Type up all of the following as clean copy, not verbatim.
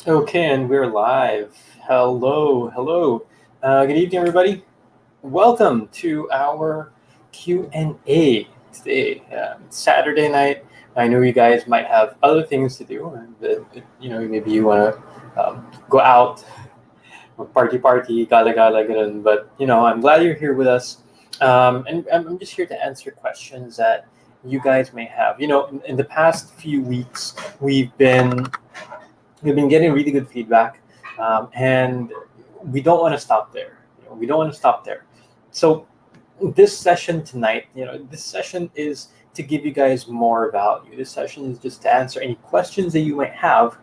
Okay, and we're live. Hello. Good evening, everybody. Welcome to our Q&A today. It's Saturday night. I know you guys might have other things to do, and maybe you want to go out, party, gala, ganun. But I'm glad you're here with us, and I'm just here to answer questions that you guys may have. In the past few weeks, we've been getting really good feedback, and we don't want to stop there. We don't want to stop there. So this session tonight, this session is to give you guys more value. This session is just to answer any questions that you might have,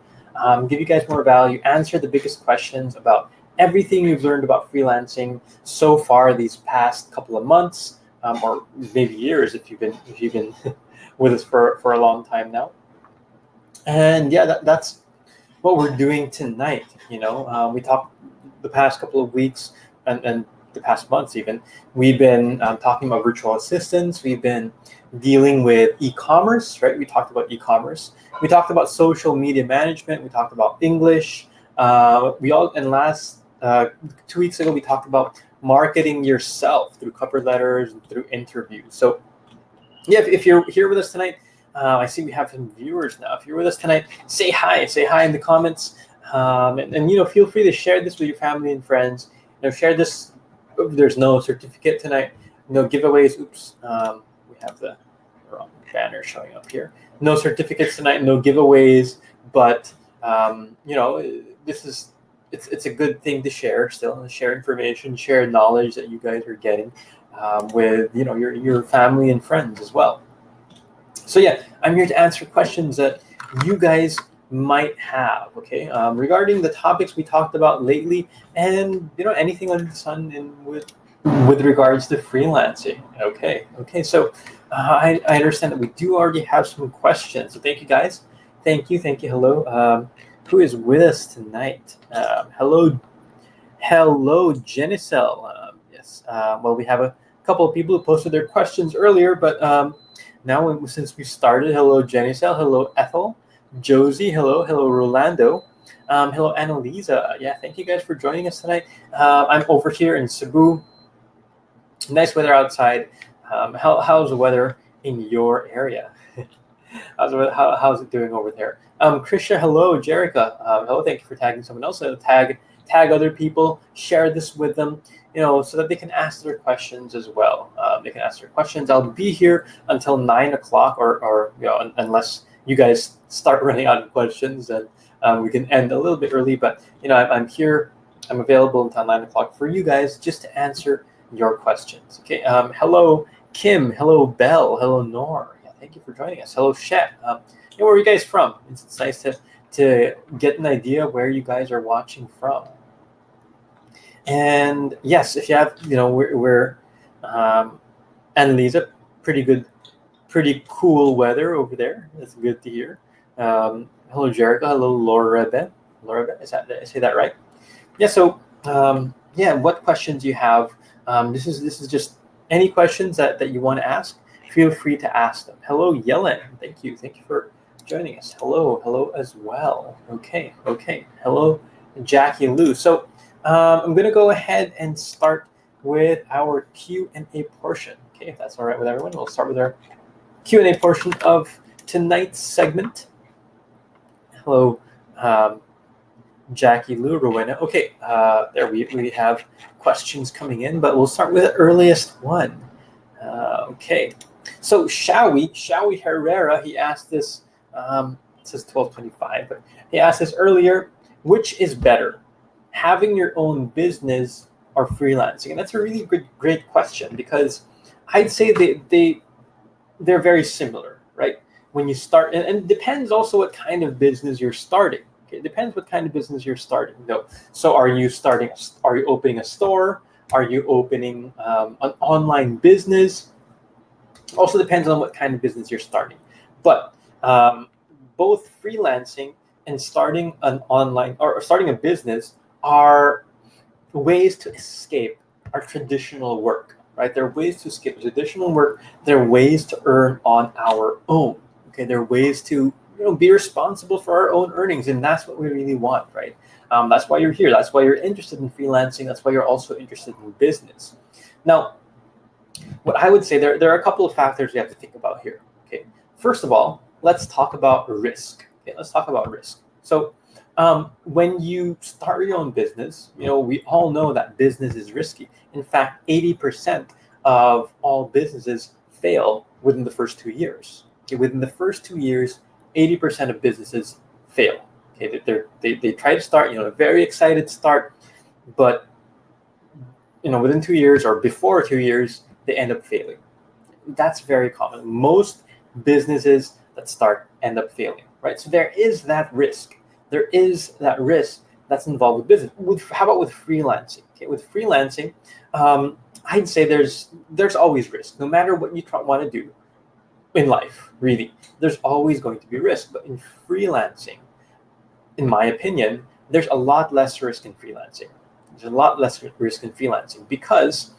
give you guys more value, answer the biggest questions about everything you've learned about freelancing so far these past couple of months, or maybe years if you've been with us for a long time now. And yeah, that's what we're doing tonight. We talked the past couple of weeks and the past months even. We've been talking about virtual assistants. We've been dealing with e-commerce, right? We talked about e-commerce. We talked about social media management. We talked about English. Last 2 weeks ago we talked about marketing yourself through cover letters and through interviews. So yeah, if you're here with us tonight, I see we have some viewers now. If you're with us tonight, say hi in the comments, and feel free to share this with your family and friends. Share this. There's no certificate tonight, no giveaways. Oops, we have the wrong banner showing up here. No certificates tonight, no giveaways. But this is it's a good thing to share. Still, share information, share knowledge that you guys are getting with your family and friends as well. So yeah, I'm here to answer questions that you guys might have, okay, regarding the topics we talked about lately, and anything under the sun with regards to freelancing. Okay. So I understand that we do already have some questions. So thank you guys. Thank you. Hello. Who is with us tonight? Hello, Genicel. Yes. Well, we have a couple of people who posted their questions earlier, but now, since we started, hello, Genicel, hello, Ethel, Josie, hello, Rolando, hello, Annalisa. Yeah, thank you guys for joining us tonight. I'm over here in Cebu. Nice weather outside. How's the weather in your area? How's it doing over there? Krisha, hello, Jerica, hello. Thank you for tagging someone else. Tag other people. Share this with them, so that they can ask their questions as well. They can ask their questions. I'll be here until 9 o'clock, or unless you guys start running out of questions, then we can end a little bit early. But I'm here. I'm available until 9 o'clock for you guys just to answer your questions. Okay. Hello, Kim. Hello, Belle. Hello, Nor. Yeah, thank you for joining us. Hello, Shet. Where are you guys from? It's nice to get an idea where you guys are watching from. And yes, if you have, we're Annalisa, pretty cool weather over there. That's good to hear. Hello, Jericho. Hello, Laura Ben. Did I say that right? Yeah. So what questions you have? This is just any questions that you want to ask. Feel free to ask them. Hello, Yellen. Thank you for joining us. Hello as well. Okay. Hello, Jackie Lou. So I'm going to go ahead and start with our Q&A portion. Okay, if that's all right with everyone, we'll start with our Q&A portion of tonight's segment. Hello, Jackie Lou, Rowena. Okay, there we have questions coming in, but we'll start with the earliest one. Okay, so Shawi Herrera, he asked this, it says 1225, but he asked this earlier, which is better, having your own business or freelancing? And that's a really great question, because I'd say they're very similar, right? When you start, and it depends also what kind of business you're starting. Okay, it depends what kind of business you're starting. No, so are you opening a store? Are you opening an online business? Also depends on what kind of business you're starting. But both freelancing and starting an online or starting a business are ways to escape our traditional work, right? There are ways to escape traditional work. There are ways to earn on our own. Okay, there are ways to be responsible for our own earnings, and that's what we really want, right? That's why you're here. That's why you're interested in freelancing. That's why you're also interested in business. Now, what I would say, there are a couple of factors we have to think about here. Okay, first of all, let's talk about risk. Okay, let's talk about risk. So, when you start your own business, we all know that business is risky. In fact, 80% of all businesses fail within the first 2 years. Okay, within the first 2 years, 80% of businesses fail. Okay, they try to start, a very excited start, but within 2 years or before 2 years, they end up failing. That's very common. Most businesses that start end up failing, right? So there is that risk. There is that risk that's involved with business. How about with freelancing? Okay, with freelancing, I'd say there's always risk. No matter what you want to do in life, really, there's always going to be risk. But in freelancing, in my opinion, there's a lot less risk in freelancing. There's a lot less risk in freelancing because,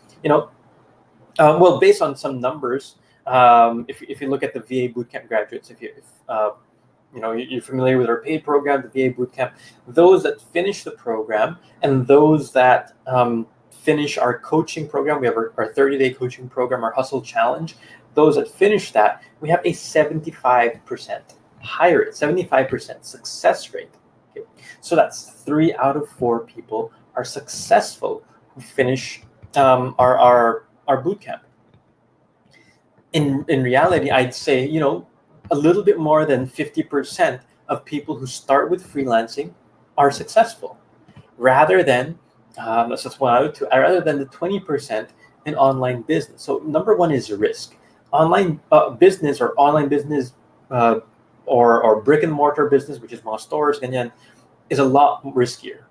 well, based on some numbers, if you look at the VA bootcamp graduates, if you're familiar with our paid program, the VA bootcamp, those that finish the program and those that finish our coaching program, we have our 30-day coaching program, our Hustle Challenge. Those that finish that, we have a 75% higher rate, 75% success rate. Okay? So that's 3 out of 4 people are successful who finish our boot camp. In reality, I'd say, a little bit more than 50% of people who start with freelancing are successful, rather than that's just 1 out of 2, rather than the 20% in online business. So number one is risk. Online business or online business or brick and mortar business, which is mga stores, ganyan, is a lot riskier.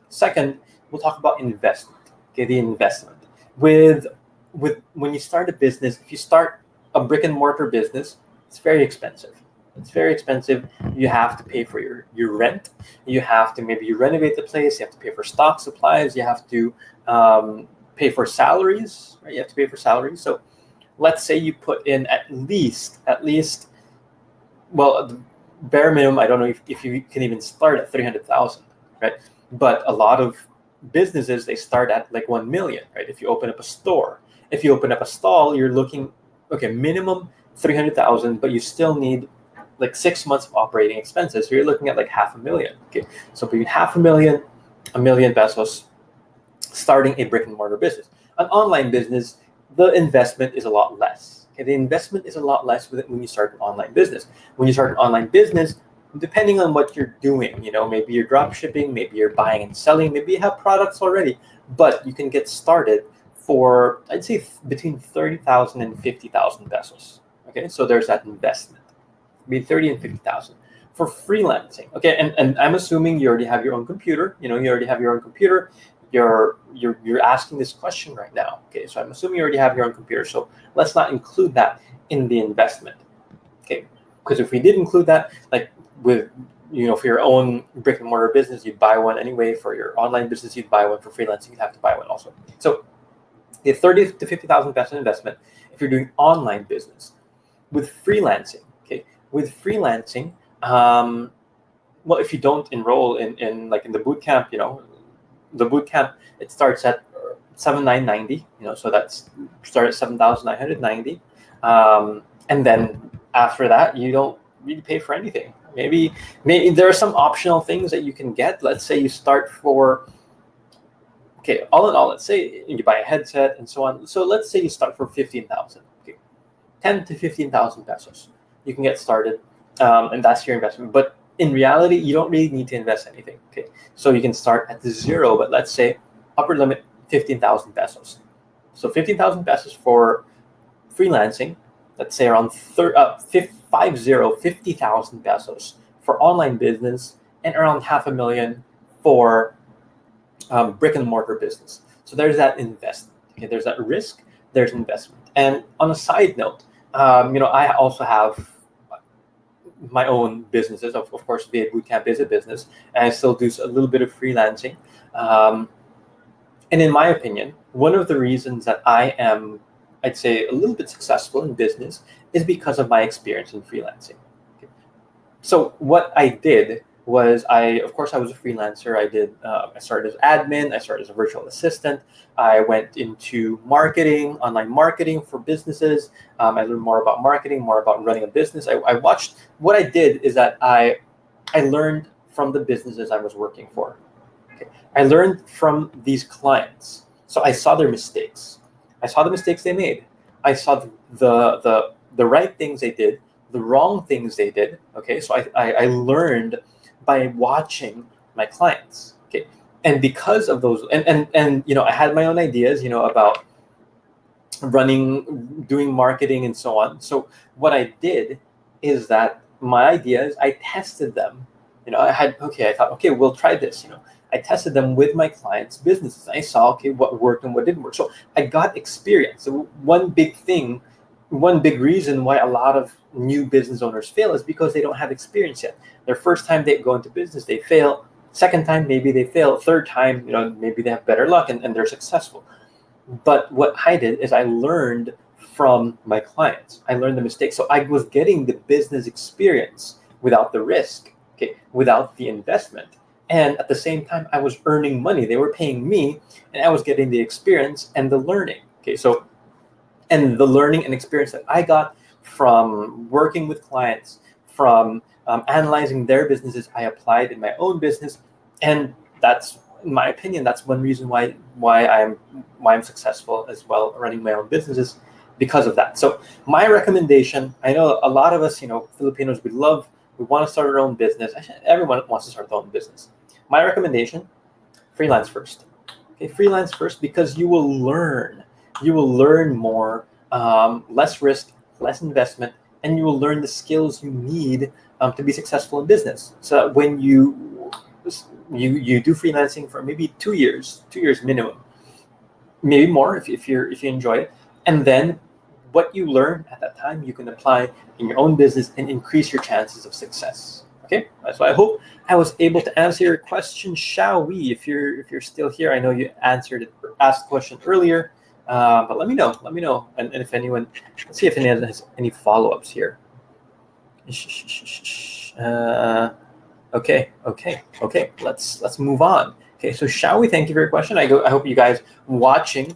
Second, we'll talk about investment. Okay, the investment. With when you start a business, if you start a brick and mortar business, it's very expensive. It's very expensive. You have to pay for your rent. You have to maybe renovate the place. You have to pay for stock supplies. You have to pay for salaries. Right? You have to pay for salaries. So let's say you put in at least, well, the bare minimum, I don't know if you can even start at 300,000, right? But a lot of businesses, they start at like 1 million, right? If you open up a store, if you open up a stall, you're looking, okay, minimum 300,000, but you still need like 6 months of operating expenses. So you're looking at like 500,000. Okay, so between 500,000, 1 million pesos, starting a brick and mortar business. An online business, the investment is a lot less. Okay, the investment is a lot less when you start an online business. When you start an online business, depending on what you're doing, maybe you're drop shipping, maybe you're buying and selling, maybe you have products already, but you can get started for, I'd say, between 30,000 and 50,000 pesos. Okay, so there's that investment, between 30 and 50,000 for freelancing. Okay, and I'm assuming you already have your own computer. You already have your own computer. You're asking this question right now. Okay, so I'm assuming you already have your own computer. So let's not include that in the investment. Okay, because if we did include that, like with for your own brick and mortar business, you'd buy one anyway. For your online business, you'd buy one. For freelancing, you'd have to buy one also. So the 30 to 50,000 peso investment if you're doing online business. With freelancing, okay, well, if you don't enroll in the boot camp, the boot camp, it starts at 7,990. So that's start at 7,990, and then after that, you don't really pay for anything. Maybe there are some optional things that you can get. Let's say you start for, okay, all in all, let's say you buy a headset and so on. So let's say you start for 15,000. Okay, 10 to 15,000 pesos. You can get started, and that's your investment. But in reality, you don't really need to invest anything. Okay, so you can start at the zero, but let's say upper limit 15,000 pesos. So 15,000 pesos for freelancing. Let's say around 50,000 pesos for online business, and around 500,000 for brick and mortar business. So there's that investment. Okay, there's that risk. There's investment. And on a side note, I also have my own businesses. Of course, VA Bootcamp is a business, and I still do a little bit of freelancing. And in my opinion, one of the reasons that I am, I'd say, a little bit successful in business is because of my experience in freelancing. Okay. So what I did was of course, I was a freelancer. I started as admin. I started as a virtual assistant. I went into marketing, online marketing for businesses. I learned more about marketing, more about running a business. I watched. What I did is that I learned from the businesses I was working for. Okay. I learned from these clients. So I saw their mistakes. I saw the mistakes they made. I saw the right things they did, the wrong things they did. Okay. So I learned by watching my clients. Okay. And because of those, and I had my own ideas, about doing marketing and so on. So what I did is that my ideas, I tested them. I thought, okay, we'll try this. I tested them with my clients' businesses. I saw, okay, what worked and what didn't work. So I got experience. So one big reason why a lot of new business owners fail is because they don't have experience yet. Their first time they go into business, they fail. Second time, maybe they fail. Third time, maybe they have better luck and they're successful. But what I did is I learned from my clients. I learned the mistakes. So I was getting the business experience without the risk, okay, without the investment. And at the same time, I was earning money. They were paying me, and I was getting the experience and the learning. Okay, so, and the learning and experience that I got from working with clients, from analyzing their businesses, I applied in my own business, and that's, in my opinion, that's one reason why I'm successful as well running my own businesses, because of that. So my recommendation, I know a lot of us, Filipinos, we want to start our own business. Actually, everyone wants to start their own business. My recommendation: freelance first. Okay, freelance first, because you will learn. You will learn more, less risk, less investment, and you will learn the skills you need to be successful in business. So that when you do freelancing for maybe 2 years minimum, maybe more if you enjoy it, and then what you learn at that time you can apply in your own business and increase your chances of success. Okay, so I hope I was able to answer your question. Shall we? If you're still here, I know you answered it or asked the question earlier, but let me know, and if anyone, let's see if anyone has any follow-ups here. Okay. Let's move on. Okay, so shall we? Thank you for your question. I hope you guys watching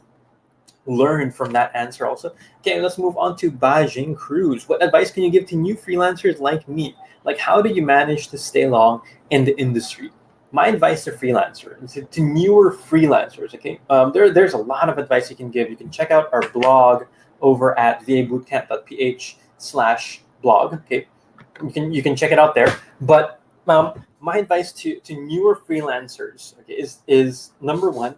learn from that answer also. Okay, let's move on to Bajing Cruz. What advice can you give to new freelancers like me? Like, how do you manage to stay long in the industry? My advice to freelancers, to newer freelancers, okay, there's a lot of advice you can give. You can check out our blog over at vabootcamp.ph/blog. Okay, you can check it out there. But my advice to newer freelancers, okay, is number one,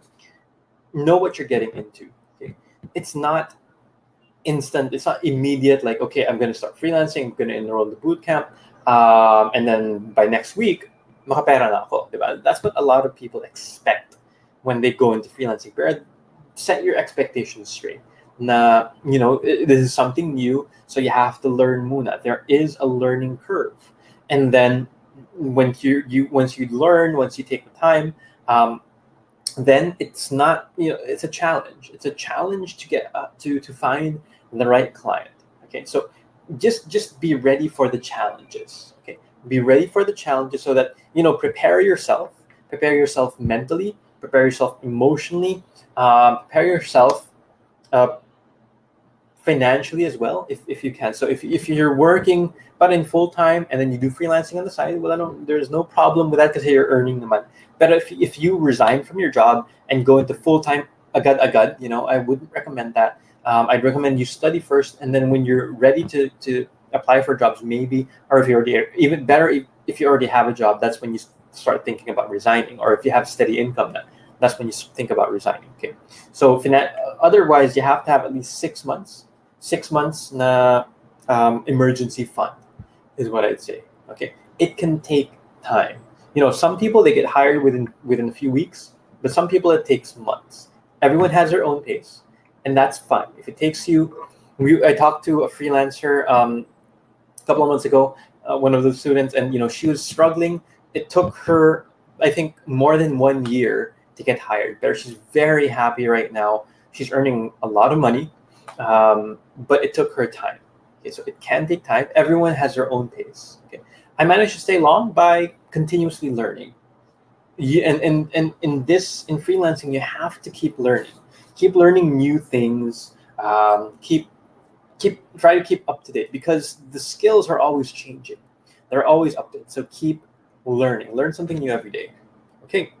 know what you're getting into. Okay, it's not instant. It's not immediate. Like, okay, I'm going to start freelancing. I'm going to enroll in the boot camp, and then by next week, makapera na ako. Diba? That's what a lot of people expect when they go into freelancing. But set your expectations straight. Na, this is something new, so you have to learn muna. There is a learning curve, and then when once you learn, once you take the time, then it's not, it's a challenge. It's a challenge to get to find the right client. Okay, so just be ready for the challenges. Okay, be ready for the challenges, so that prepare yourself mentally, prepare yourself emotionally, prepare yourself financially as well, if you can. So if you're working but in full time and then you do freelancing on the side, well, there's no problem with that, because you're earning the money. But if you resign from your job and go into full time agad, I wouldn't recommend that. I'd recommend you study first, and then when you're ready to apply for jobs, maybe, or if you already, even better, if you already have a job, that's when you start thinking about resigning. Or if you have steady income, that's when you think about resigning. Okay, so otherwise you have to have at least 6 months na emergency fund, is what I'd say. Okay, it can take time. Some people, they get hired within a few weeks, but some people it takes months. Everyone has their own pace, and that's fine. If it takes you, I talked to a freelancer a couple of months ago, one of the students, and she was struggling. It took her, I think, more than 1 year to get hired. But she's very happy right now. She's earning a lot of money, but it took her time. Okay, so it can take time. Everyone has their own pace. Okay, I managed to stay long by continuously learning. And in freelancing, you have to keep learning new things, try to keep up to date, because the skills are always changing. They're always updated. So keep learn something new every day. Okay.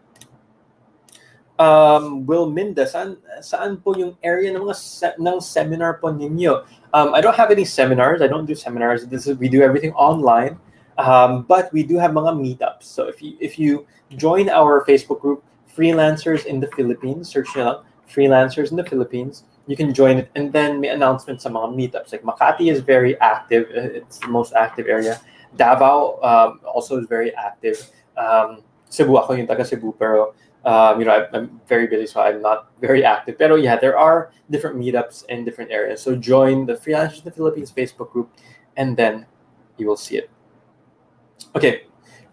Will Minda, saan po yung area ng ng seminar po ninyo? I don't have any seminars. I don't do seminars. We do everything online. But we do have mga meetups. So if you join our Facebook group, Freelancers in the Philippines, search nyo lang, Freelancers in the Philippines, you can join it, and then may announcements sa mga meetups. Like Makati is very active. It's the most active area. Davao also is very active. Cebu, ako yung taga Cebu, pero I'm very busy, so I'm not very active. Pero yeah, there are different meetups in different areas. So join the Freelancers in the Philippines Facebook group, and then you will see it. Okay,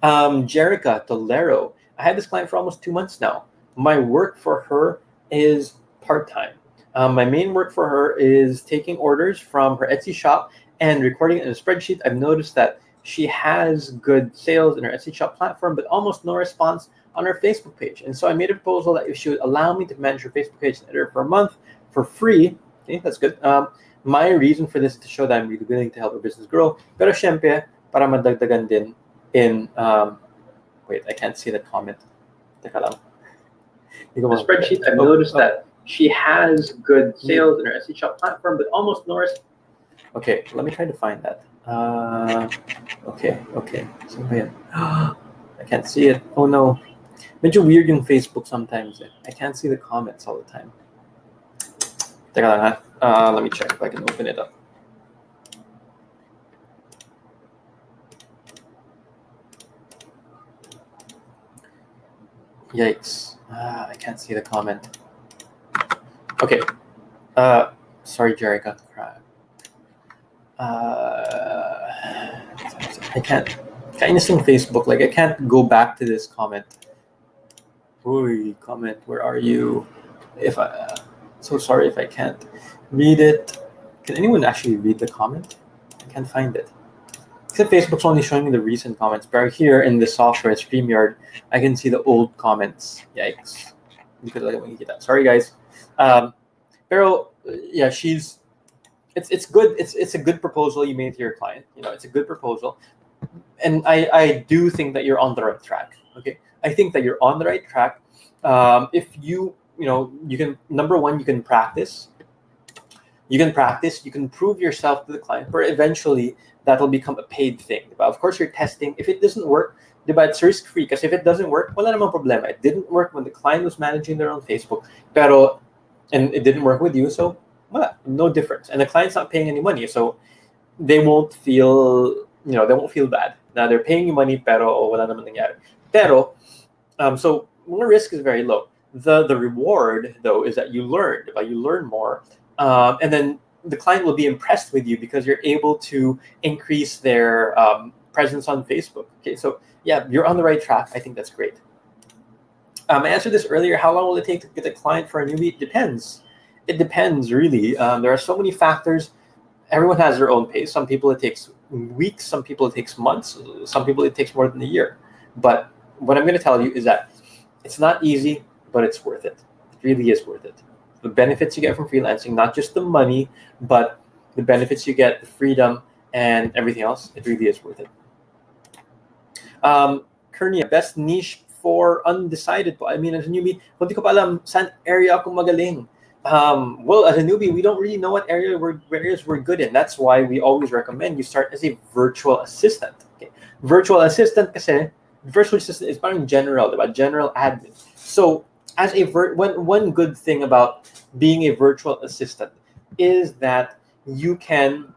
Jerica Tolero. I had this client for almost 2 months now. My work for her is part-time. My main work for her is taking orders from her Etsy shop and recording it in a spreadsheet. I've noticed that she has good sales in her Etsy shop platform, but almost no response on her Facebook page. And so I made a proposal that if she would allow me to manage her Facebook page and edit her for a month for free, okay, that's good. My reason for this is to show that I'm really willing to help her business grow. Pero syempre, para madagdagan din in, wait, I can't see the comment. Teka lang. The spreadsheet, I've noticed that she has good sales in her Etsy shop platform, but almost no response. Okay, let me try to find that. Okay. So, I can't see it. Oh no. Medyo weird yung Facebook sometimes. I can't see the comments all the time. Teka lang ha. Let me check if I can open it up. Yikes. I can't see the comment. Okay. Sorry, Jerica. I can't. Kindness in Facebook. Like, I can't go back to this comment. Ooh, comment. Where are you? So sorry if I can't read it. Can anyone actually read the comment? I can't find it. Except Facebook's only showing me the recent comments. But here in the software, StreamYard, I can see the old comments. Yikes. Sorry, guys. Pero yeah, it's good. It's a good proposal you made to your client. It's a good proposal, and I do think that you're on the right track. Okay, I think that you're on the right track. If you can, number one, you can practice. You can prove yourself to the client, but eventually that will become a paid thing. But of course, you're testing. If it doesn't work, it's risk-free, because if it doesn't work, wala namang problema. It didn't work when the client was managing their own Facebook, and it didn't work with you, so wala, no difference. And the client's not paying any money, so they won't feel bad. Now they're paying you money, pero wala naman nangyari. Pero, so the risk is very low. The reward, though, is that you learn more, and then the client will be impressed with you because you're able to increase their presence on Facebook. Okay, so yeah, you're on the right track. I think that's great. I answered this earlier. How long will it take to get a client for a newbie? It depends. It depends, really. There are so many factors. Everyone has their own pace. Some people it takes weeks. Some people it takes months. Some people it takes more than a year. But what I'm going to tell you is that it's not easy, but it's worth it. It really is worth it. The benefits you get from freelancing, not just the money, but the benefits you get, the freedom, and everything else, it really is worth it. Kernia, best niche for undecided po. I mean, as a newbie, kung di ko pa alam saan area ako magaling. Well, as a newbie, we don't really know what areas we're good in. That's why we always recommend you start as a virtual assistant. Okay? Virtual assistant kasi, virtual assistant is parang general, diba? General admin. So, as one good thing about being a virtual assistant is that you can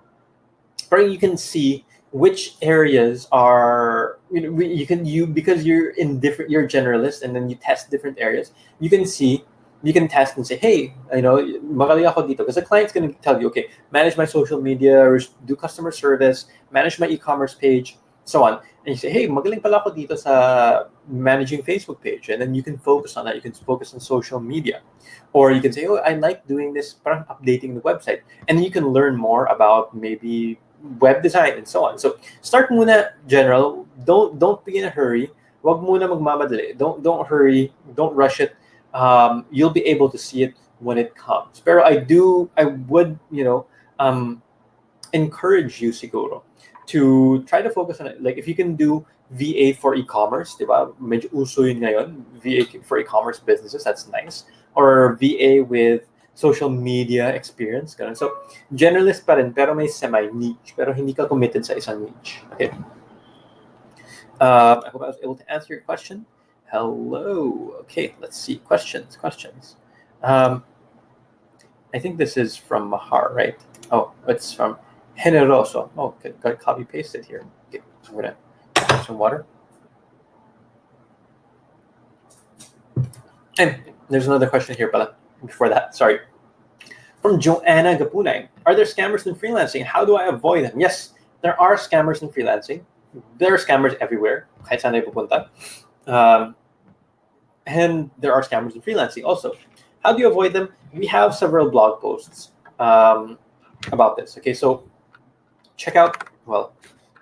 see which areas are because you're generalist, and then you test different areas. You can test and say, hey, magaling ako dito, because the client's going to tell you, okay, manage my social media, or do customer service, manage my e-commerce page, so on. And you say, hey, magaling pala ako dito sa managing Facebook page, and then you can focus on that. You can focus on social media, or you can say, oh, I like doing this, parang updating the website, and you can learn more about maybe web design, and so on. So start muna general. Don't be in a hurry. Wag muna magmamadali. Don't hurry. Don't rush it. You'll be able to see it when it comes. Pero I would, encourage you siguro to try to focus on it. Like if you can do VA for e-commerce, diba? Medyo uso yun ngayon. VA for e-commerce businesses, that's nice. Or VA with social media experience. Ganun. So, generalist pa rin, pero may semi-niche. Pero hindi ka committed sa isang niche. Okay? I hope I was able to answer your question. Hello. Okay, let's see. Questions. I think this is from Mahar, right? Oh, it's from Generoso. Oh, okay, got copy pasted here. Okay, I'm gonna have some water. And there's another question here, but before that, sorry. From Joanna Gapunay. Are there scammers in freelancing? How do I avoid them? Yes, there are scammers in freelancing. There are scammers everywhere. Kahit saan tayo pupunta. And there are scammers in freelancing also. How do you avoid them? We have several blog posts about this. Okay, so check out, well,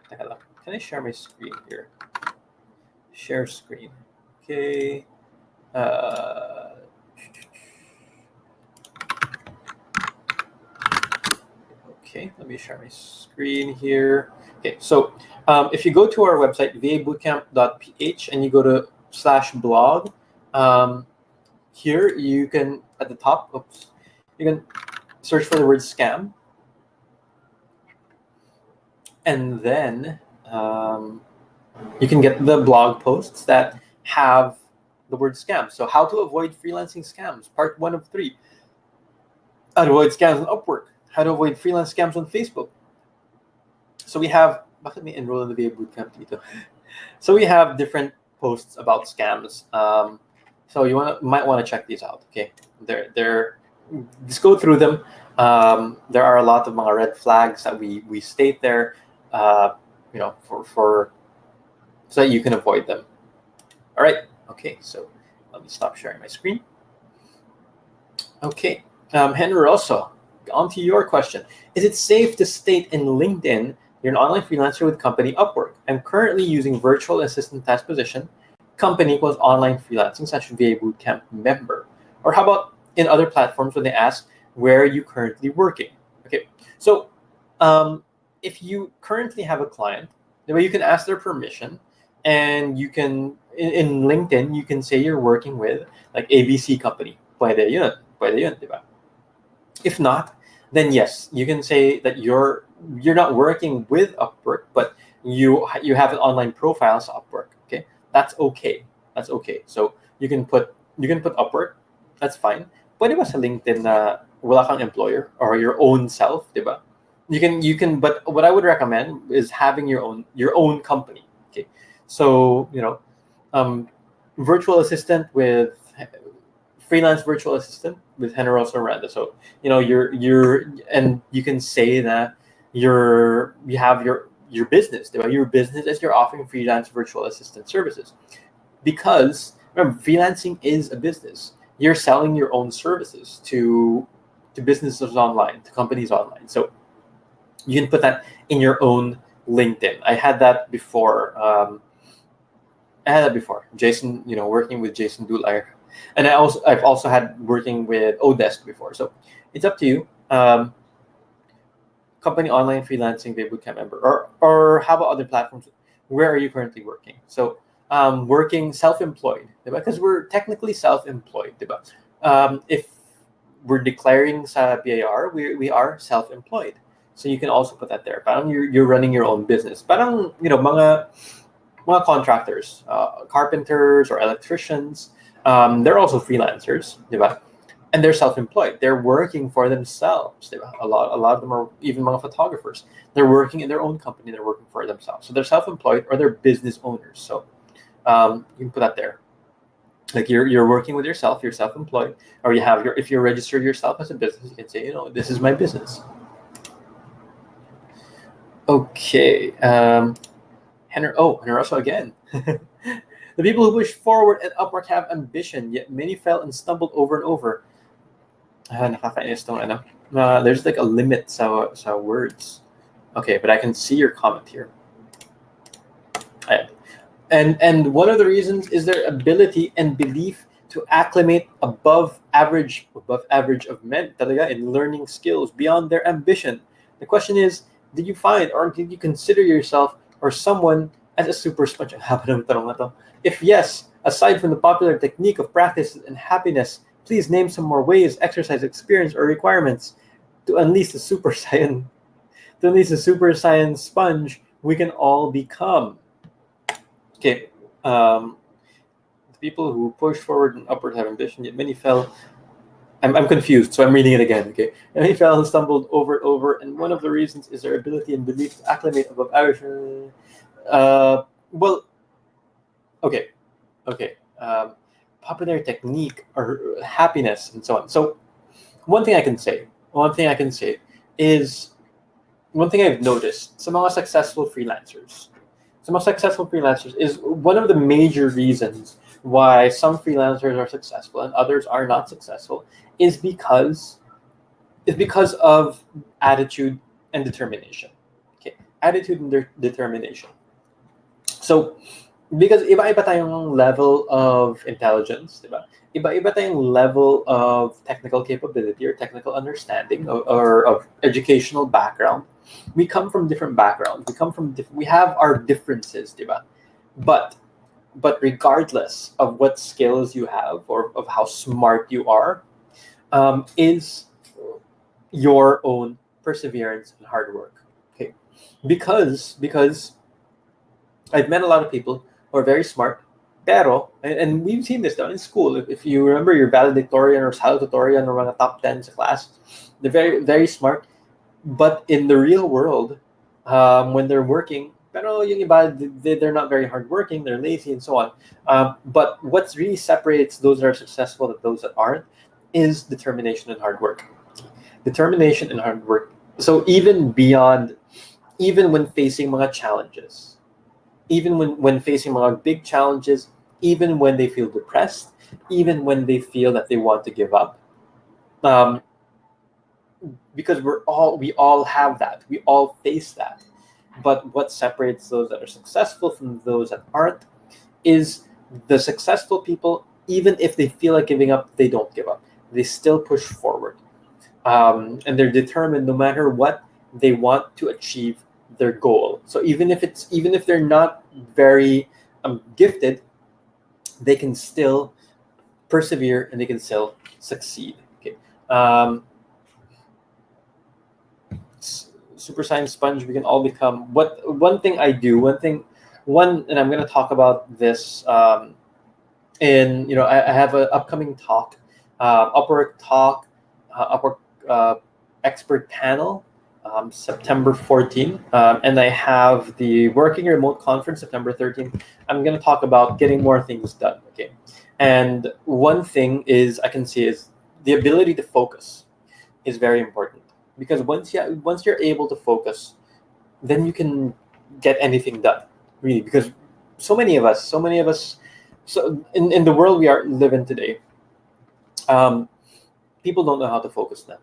can I share my screen here? Share screen. Okay. Okay, let me share my screen here. Okay, so if you go to our website, vabootcamp.ph, and you go to /blog, here you can, at the top, you can search for the word scam. And then you can get the blog posts that have the word scam. So how to avoid freelancing scams, part 1 of 3. How to avoid scams on Upwork. How to avoid freelance scams on Facebook. So we have, bakit may enroll in the VA Bootcamp dito? So we have different posts about scams. So you might want to check these out. Okay, they're just go through them. There are a lot of mga red flags that we state there, for so that you can avoid them. All right. Okay. So let me stop sharing my screen. Okay, Henry, also on to your question. Is it safe to state in LinkedIn you're an online freelancer with company Upwork? I'm currently using virtual assistant task position. Company equals online freelancing / VA Bootcamp member. Or how about in other platforms when they ask, where are you currently working? Okay, so if you currently have a client, the way you can ask their permission, and you can, in LinkedIn, you can say you're working with like ABC company. Pwede yun, diba? If not, then yes, you can say that you're not working with Upwork, but you have an online profile to Upwork. Okay, that's okay. So you can put Upwork. That's fine. Pwede ba sa LinkedIn na wala kang employer or your own self, diba? You can. But what I would recommend is having your own company. Okay, so virtual assistant with freelance virtual assistant with Generoso Randa. So you're and you can say that you have your business. Your business is you're offering freelance virtual assistant services, because remember, freelancing is a business. You're selling your own services to businesses online, to companies online. So you can put that in your own LinkedIn. I had that before. Jason, working with Jason Dulayer. And I've also had working with Odesk before. So it's up to you. Company online freelancing VA Bootcamp member, or how about other platforms? Where are you currently working? So working self-employed, because we're technically self-employed. If we're declaring sa BIR, we are self-employed. So you can also put that there. Parang you're running your own business. Parang mga contractors, carpenters or electricians. They're also freelancers, diba? And they're self-employed. They're working for themselves. Diba? A lot of them are even mga photographers. They're working in their own company. They're working for themselves. So they're self-employed or they're business owners. So you can put that there. Like you're working with yourself. You're self-employed, or if you register yourself as a business, you can say, this is my business. Okay. Henry also again. The people who push forward at Upwork have ambition, yet many fell and stumbled over and over. Nakakainis tong There's like a limit sa words. Okay, but I can see your comment here. And one of the reasons is their ability and belief to acclimate above average of men talaga in learning skills beyond their ambition. The question is, did you find or did you consider yourself or someone as a super sponge? If yes, aside from the popular technique of practice and happiness, please name some more ways, exercise, experience, or requirements to unleash the super saiyan to unleash the super saiyan sponge we can all become. Okay. The people who push forward and upward have ambition, yet many fell. I'm confused, so I'm reading it again. Okay. Many fell and stumbled over and over, and one of the reasons is their ability and belief to acclimate above average. Well, okay. Okay. Popular technique or happiness and so on. So one thing I can say is one thing I've noticed, some mga successful freelancers, is one of the major reasons why some freelancers are successful and others are not successful is because of attitude and determination. Okay, attitude and determination. So, because iba-iba tayong level of intelligence, diba? Iba-iba tayong level of technical capability or technical understanding or of educational background. We come from different backgrounds. We have our differences, diba? But regardless of what skills you have or of how smart you are, is your own perseverance and hard work. Okay, because I've met a lot of people who are very smart, pero, and we've seen this down in school. If you remember your valedictorian or salutatorian or mga top 10 sa class, they're very, very smart. But in the real world, when they're working, pero yung iba, they're not very hardworking, they're lazy and so on. But what really separates those that are successful and those that aren't is determination and hard work. Determination and hard work. So even when facing mga challenges, even when facing mga big challenges, even when they feel depressed, even when they feel that they want to give up, um, because we all have that, we all face that. But what separates those that are successful from those that aren't is the successful people, even if they feel like giving up, they don't give up. They still push forward, and they're determined no matter what. They want to achieve their goal. So even if they're not very gifted, they can still persevere and they can still succeed. Okay. Super science sponge we can all become. One thing I do, and I'm going to talk about this I have an upcoming talk, Upwork talk, Upwork expert panel, September 14th, and I have the working remote conference September 13th. I'm going to talk about getting more things done. Okay, and one thing is I can see is the ability to focus is very important, because once you're able to focus, then you can get anything done, really, because so many of us so in the world we live in today, people don't know how to focus now.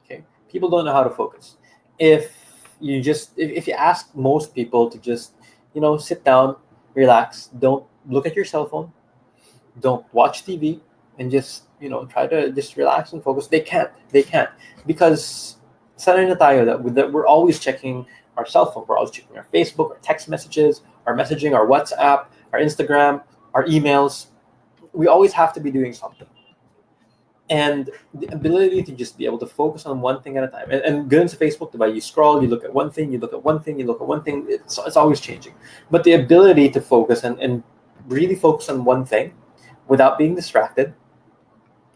Okay, people don't know how to focus. If you ask most people to just sit down, relax, don't look at your cell phone, don't watch TV, and just try to just relax and focus, they can't because sanay na tayo that we're always checking our cell phone, we're always checking our Facebook, our text messages, our messaging, our WhatsApp, our Instagram, our emails. We always have to be doing something. And the ability to just be able to focus on one thing at a time. And good into Facebook, you scroll, you look at one thing, you look at one thing, you look at one thing. It's always changing. But the ability to focus and really focus on one thing without being distracted,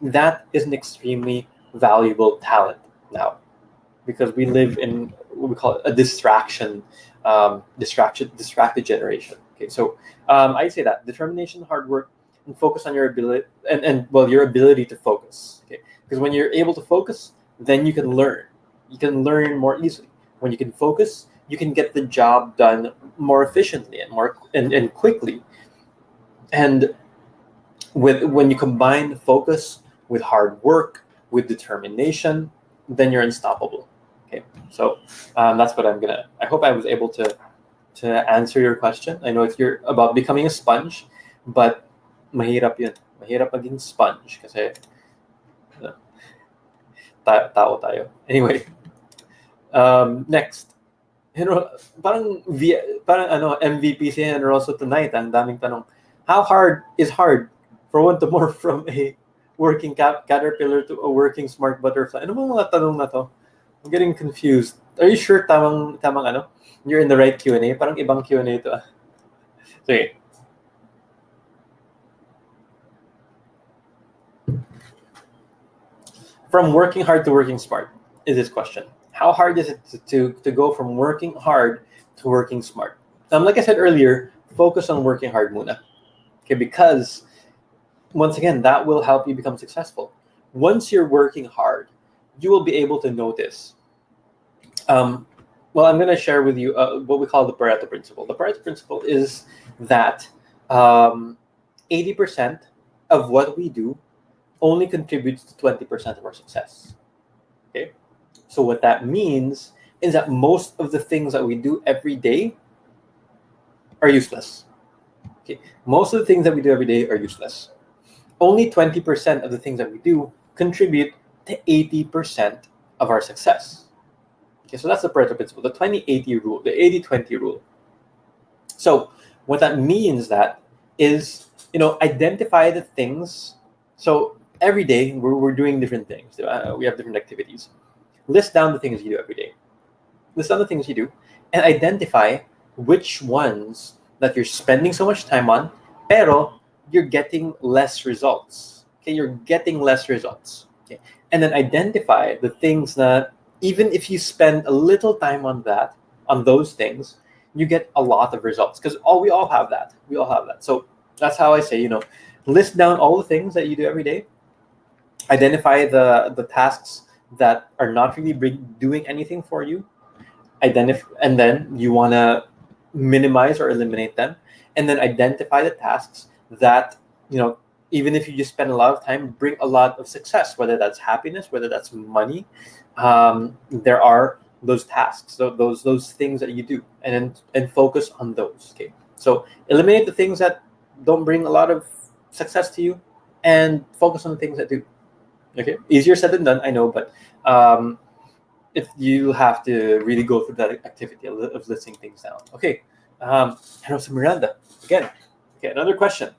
that is an extremely valuable talent now, because we live in what we call a distracted generation. Okay, so I say that determination, hard work, and focus on your ability your ability to focus. Okay, because when you're able to focus, then you can learn. You can learn more easily. When you can focus, you can get the job done more efficiently and quickly. And when you combine focus with hard work, with determination, then you're unstoppable. Okay, so that's what I hope I was able to answer your question. I know you're about becoming a sponge, but mahirap yun. Mahirap maging sponge kasi tao tayo. Anyway, next. Parang MVP si Henry also tonight. Ang daming tanong. How hard is hard for one to morph from a working caterpillar to a working smart butterfly? Ano mga tanong na to? I'm getting confused. Are you sure tamang ano? You're in the right Q&A? Parang ibang Q&A to. Sige. From working hard to working smart is this question. How hard is it to go from working hard to working smart? Like I said earlier, focus on working hard muna. Okay, because once again, that will help you become successful. Once you're working hard, you will be able to notice. Well, I'm going to share with you what we call the Pareto principle. The Pareto principle is that 80% of what we do only contributes to 20% of our success. Okay, so what that means is that most of the things that we do every day are useless. Okay, most of the things that we do every day are useless. Only 20% of the things that we do contribute to 80% of our success. Okay, so that's the Pareto principle, the 20-80 rule, the 80-20 rule. So what that means that is, identify the things. So every day we're doing different things. We have different activities. List down the things you do every day. List down the things you do and identify which ones that you're spending so much time on, pero you're getting less results. Okay, you're getting less results. Okay, and then identify the things that even if you spend a little time on those things, you get a lot of results because we all have that. We all have that. So that's how I say, list down all the things that you do every day. Identify the tasks that are not really doing anything for you. And then you want to minimize or eliminate them, and then identify the tasks that even if you just spend a lot of time, bring a lot of success, whether that's happiness, whether that's money. There are those tasks, so those things that you do, and focus on those. Okay, so eliminate the things that don't bring a lot of success to you, and focus on the things that do. Okay, easier said than done, I know, but if you have to really go through that activity of listing things down. Okay, hello, Miranda again. Okay, another question.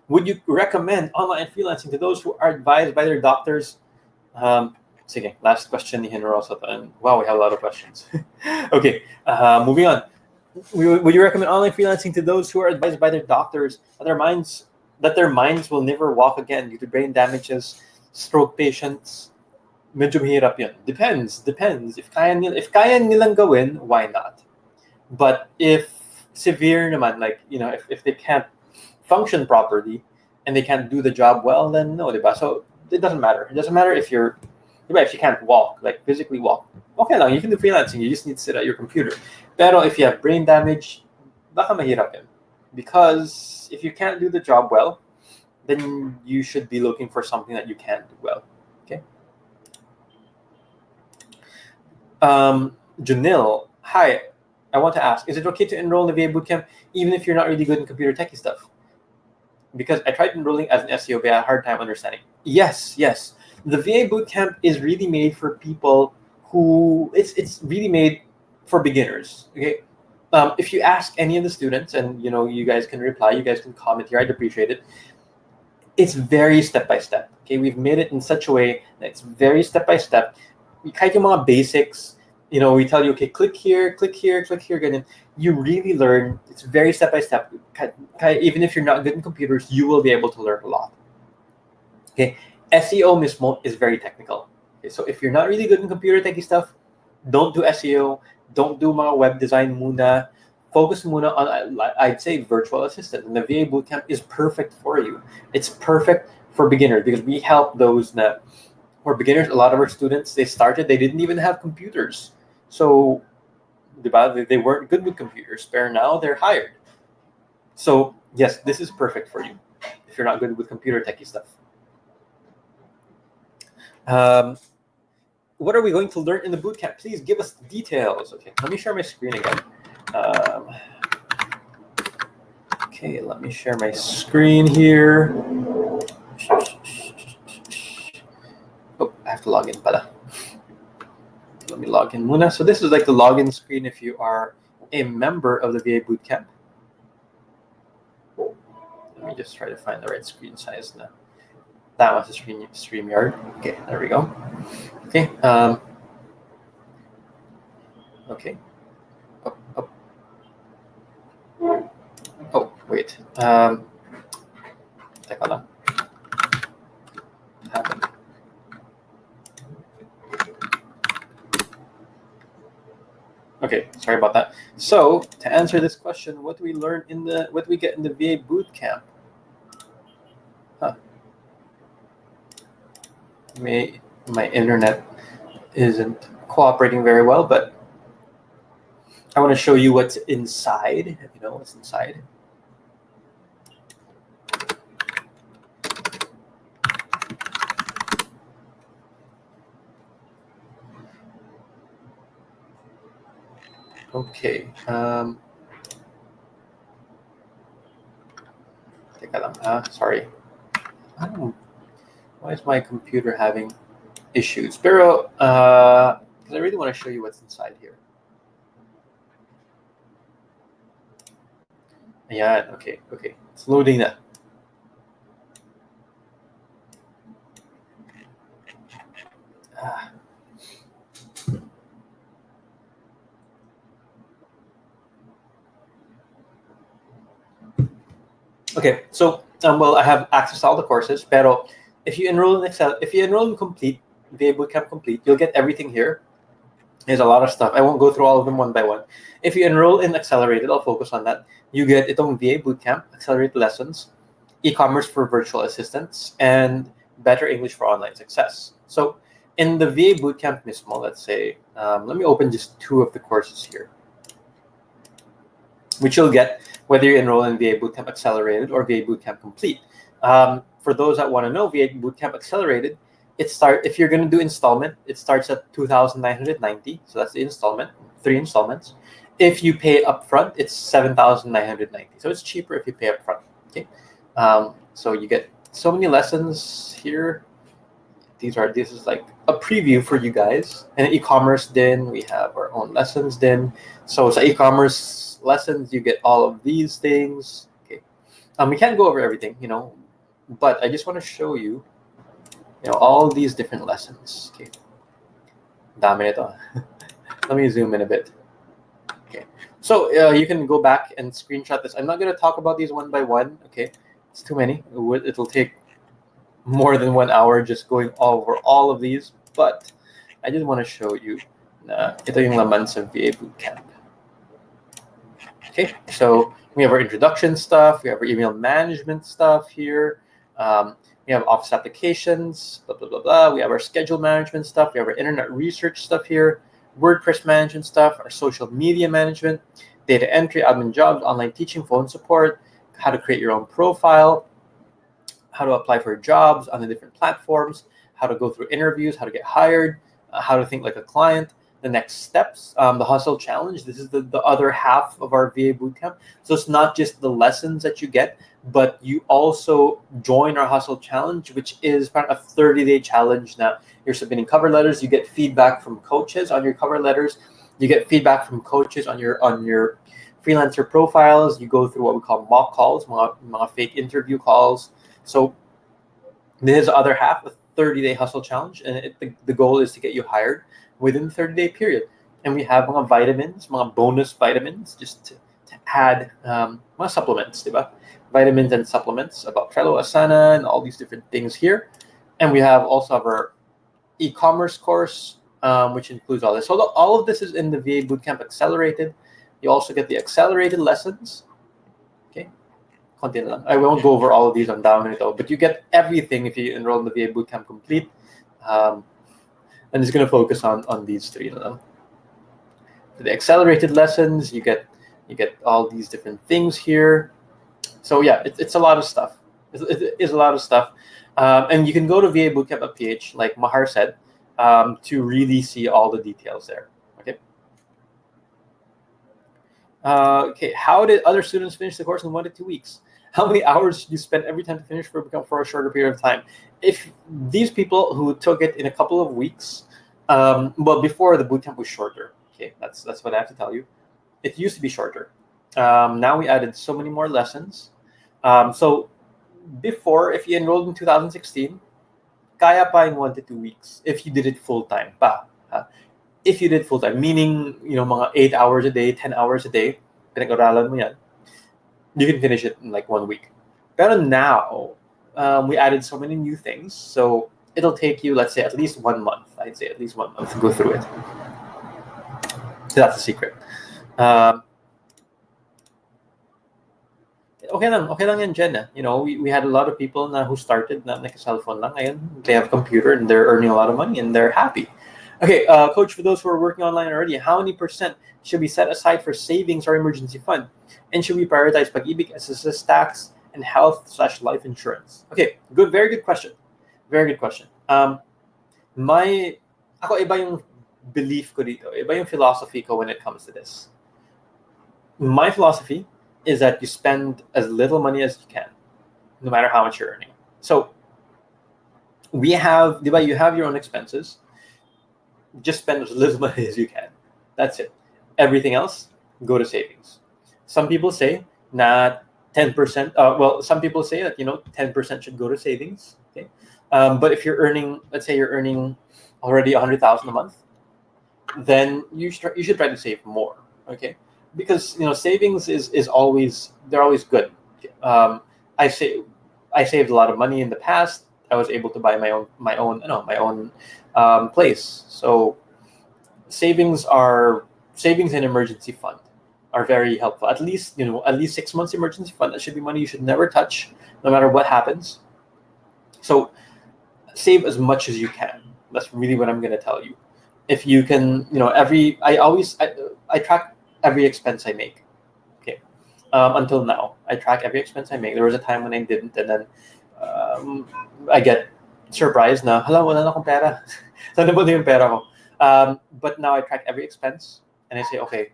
Would you recommend online freelancing to those who are advised by their doctors? Sige, last question ni Henry also. Wow, we have a lot of questions. Okay, moving on. Would you recommend online freelancing to those who are advised by their doctors that their minds will never walk again due to brain damages, stroke patients? Medyo mahirap yun. Depends. If kaya nilang gawin, why not? But if severe naman, like, if they can't function properly and they can't do the job well, then no, diba? So it doesn't matter. It doesn't matter if you can't walk, like physically walk. Okay lang, you can do freelancing. You just need to sit at your computer. Pero if you have brain damage, baka mahirap yun. Because if you can't do the job well, then you should be looking for something that you can do well. Okay. Janelle, hi. I want to ask, is it okay to enroll in the VA bootcamp even if you're not really good in computer techie stuff? Because I tried enrolling as an SEO, but I had a hard time understanding. Yes. The VA bootcamp is really made for people who it's really made for beginners. Okay. If you ask any of the students, and you guys can reply, you guys can comment here, I'd appreciate it. It's very step by step. Okay, we've made it in such a way that it's very step by step. We kahit yung mga basics, we tell you, okay, click here, ganyan. You really learn. It's very step by step. Even if you're not good in computers, you will be able to learn a lot. Okay, SEO mismo is very technical. Okay, so if you're not really good in computer techie stuff, don't do SEO. Don't do mga web design muna. Focus muna on, I'd say, virtual assistant. And the VA bootcamp is perfect for you. It's perfect for beginners because we help those that were beginners. A lot of our students, they didn't even have computers. So they weren't good with computers. But now they're hired. So yes, this is perfect for you if you're not good with computer techie stuff. what are we going to learn in the bootcamp? Please give us the details. Okay, let me share my screen again. Okay, let me share my screen here. Oh, I have to log in pala. Let me log in muna. So this is like the login screen if you are a member of the VA Bootcamp. Let me just try to find the right screen size now. That was the StreamYard. Okay, there we go. Okay. Okay. Oh, wait. Teka lang. Happened. Okay, sorry about that. So to answer this question, what do we learn what do we get in the VA Bootcamp? My internet isn't cooperating very well, but I want to show you what's inside. You know what's inside. Okay. Sorry. I don't know. Why is my computer having issues? Pero, because I really want to show you what's inside here. Yeah, okay. It's loading that. Okay, so well, I have access to all the courses. Pero if you enroll in Complete, VA Bootcamp Complete, you'll get everything here. There's a lot of stuff. I won't go through all of them one by one. If you enroll in Accelerated, I'll focus on that. You get itong VA Bootcamp, Accelerated Lessons, e-commerce for virtual assistants, and better English for online success. So in the VA Bootcamp mismo, let's say, let me open just 2 of the courses here, which you'll get whether you enroll in VA Bootcamp Accelerated or VA Bootcamp Complete. For those that want to know, VA Bootcamp Accelerated, if you're going to do installment, it starts at 2,990. So that's the installment, 3 installments. If you pay upfront, it's 7,990. So it's cheaper if you pay upfront. Okay. So you get so many lessons here. This is like a preview for you guys. And e-commerce then we have our own lessons then. So e-commerce lessons, you get all of these things. Okay. We can't go over everything, but I just want to show you, all these different lessons. Okay. Dami nito. Let me zoom in a bit. Okay. So you can go back and screenshot this. I'm not going to talk about these one by one. Okay. It's too many. It'll take more than 1 hour just going over all of these. But I just want to show you ito yung laman sa VA Bootcamp. Okay. So we have our introduction stuff. We have our email management stuff here. We have office applications, blah, blah, blah, blah. We have our schedule management stuff. We have our internet research stuff here, WordPress management stuff, our social media management, data entry, admin jobs, online teaching, phone support, how to create your own profile, how to apply for jobs on the different platforms, how to go through interviews, how to get hired, how to think like a client, the next steps, the hustle challenge. This is the other half of our VA Bootcamp. So it's not just the lessons that you get, but you also join our hustle challenge, which is a 30-day challenge. Now you're submitting cover letters. You get feedback from coaches on your cover letters. You get feedback from coaches on your freelancer profiles. You go through what we call mock calls, mga fake interview calls. So this is the other half, a 30-day hustle challenge, and the goal is to get you hired within the 30-day period. And we have mga vitamins, mga bonus vitamins, just to add mga supplements, diba? Vitamins and supplements about Trello, Asana, and all these different things here. And we have also our e-commerce course, which includes all this. So all of this is in the VA Bootcamp Accelerated. You also get the accelerated lessons. Okay, I won't go over all of these on down it all, but you get everything if you enroll in the VA Bootcamp Complete. And it's going to focus on these 3. The accelerated lessons, you get all these different things here. So yeah, it's a lot of stuff. It is a lot of stuff. And you can go to VA Bootcamp.ph, like Mahar said. to really see all the details there. Okay. Okay. How did other students finish the course in 1 to 2 weeks? How many hours did you spend every time to finish for a shorter period of time? If these people who took it in a couple of weeks, well, before the bootcamp was shorter. Okay, that's what I have to tell you. It used to be shorter. Now we added so many more lessons. So before, if you enrolled in 2016, kaya pa in 1 to 2 weeks if you did it full time pa. If you did full time, meaning mga 8 hours a day, 10 hours a day, pinag-aralan mo yan, you can finish it in like 1 week. But now we added so many new things, so it'll take you, let's say, at least 1 month. I'd say at least 1 month to go through it. So that's the secret. Okay lang yan, Jen. We had a lot of people who started na naka-cellphone lang. Ngayon, they have a computer and they're earning a lot of money and they're happy. Okay, Coach, for those who are working online already, how many % should be set aside for savings or emergency fund? And should we prioritize pag-ibig, SSS tax, and health/life insurance? Okay, very good question. Very good question. Ako iba yung belief ko dito. Iba yung philosophy ko when it comes to this. My philosophy is that you spend as little money as you can, no matter how much you're earning. So you have your own expenses. Just spend as little money as you can. That's it. Everything else, go to savings. Some people say not 10%. Well, some people say that 10% should go to savings. Okay, but if you're earning, let's say you're earning already 100,000 a month, then you should try to save more. Okay, because savings is always good. I saved a lot of money in the past. I was able to buy my own place. So savings and emergency fund are very helpful. At least 6 months emergency fund. That should be money you should never touch, no matter what happens. So save as much as you can. That's really what I'm gonna tell you. If you can, I track every expense I make. Okay, until now, I track every expense I make. There was a time when I didn't, and then I get surprised na, hala, wala na akong pera. Saan na ba yung pera ko? But now I track every expense, and I say, okay,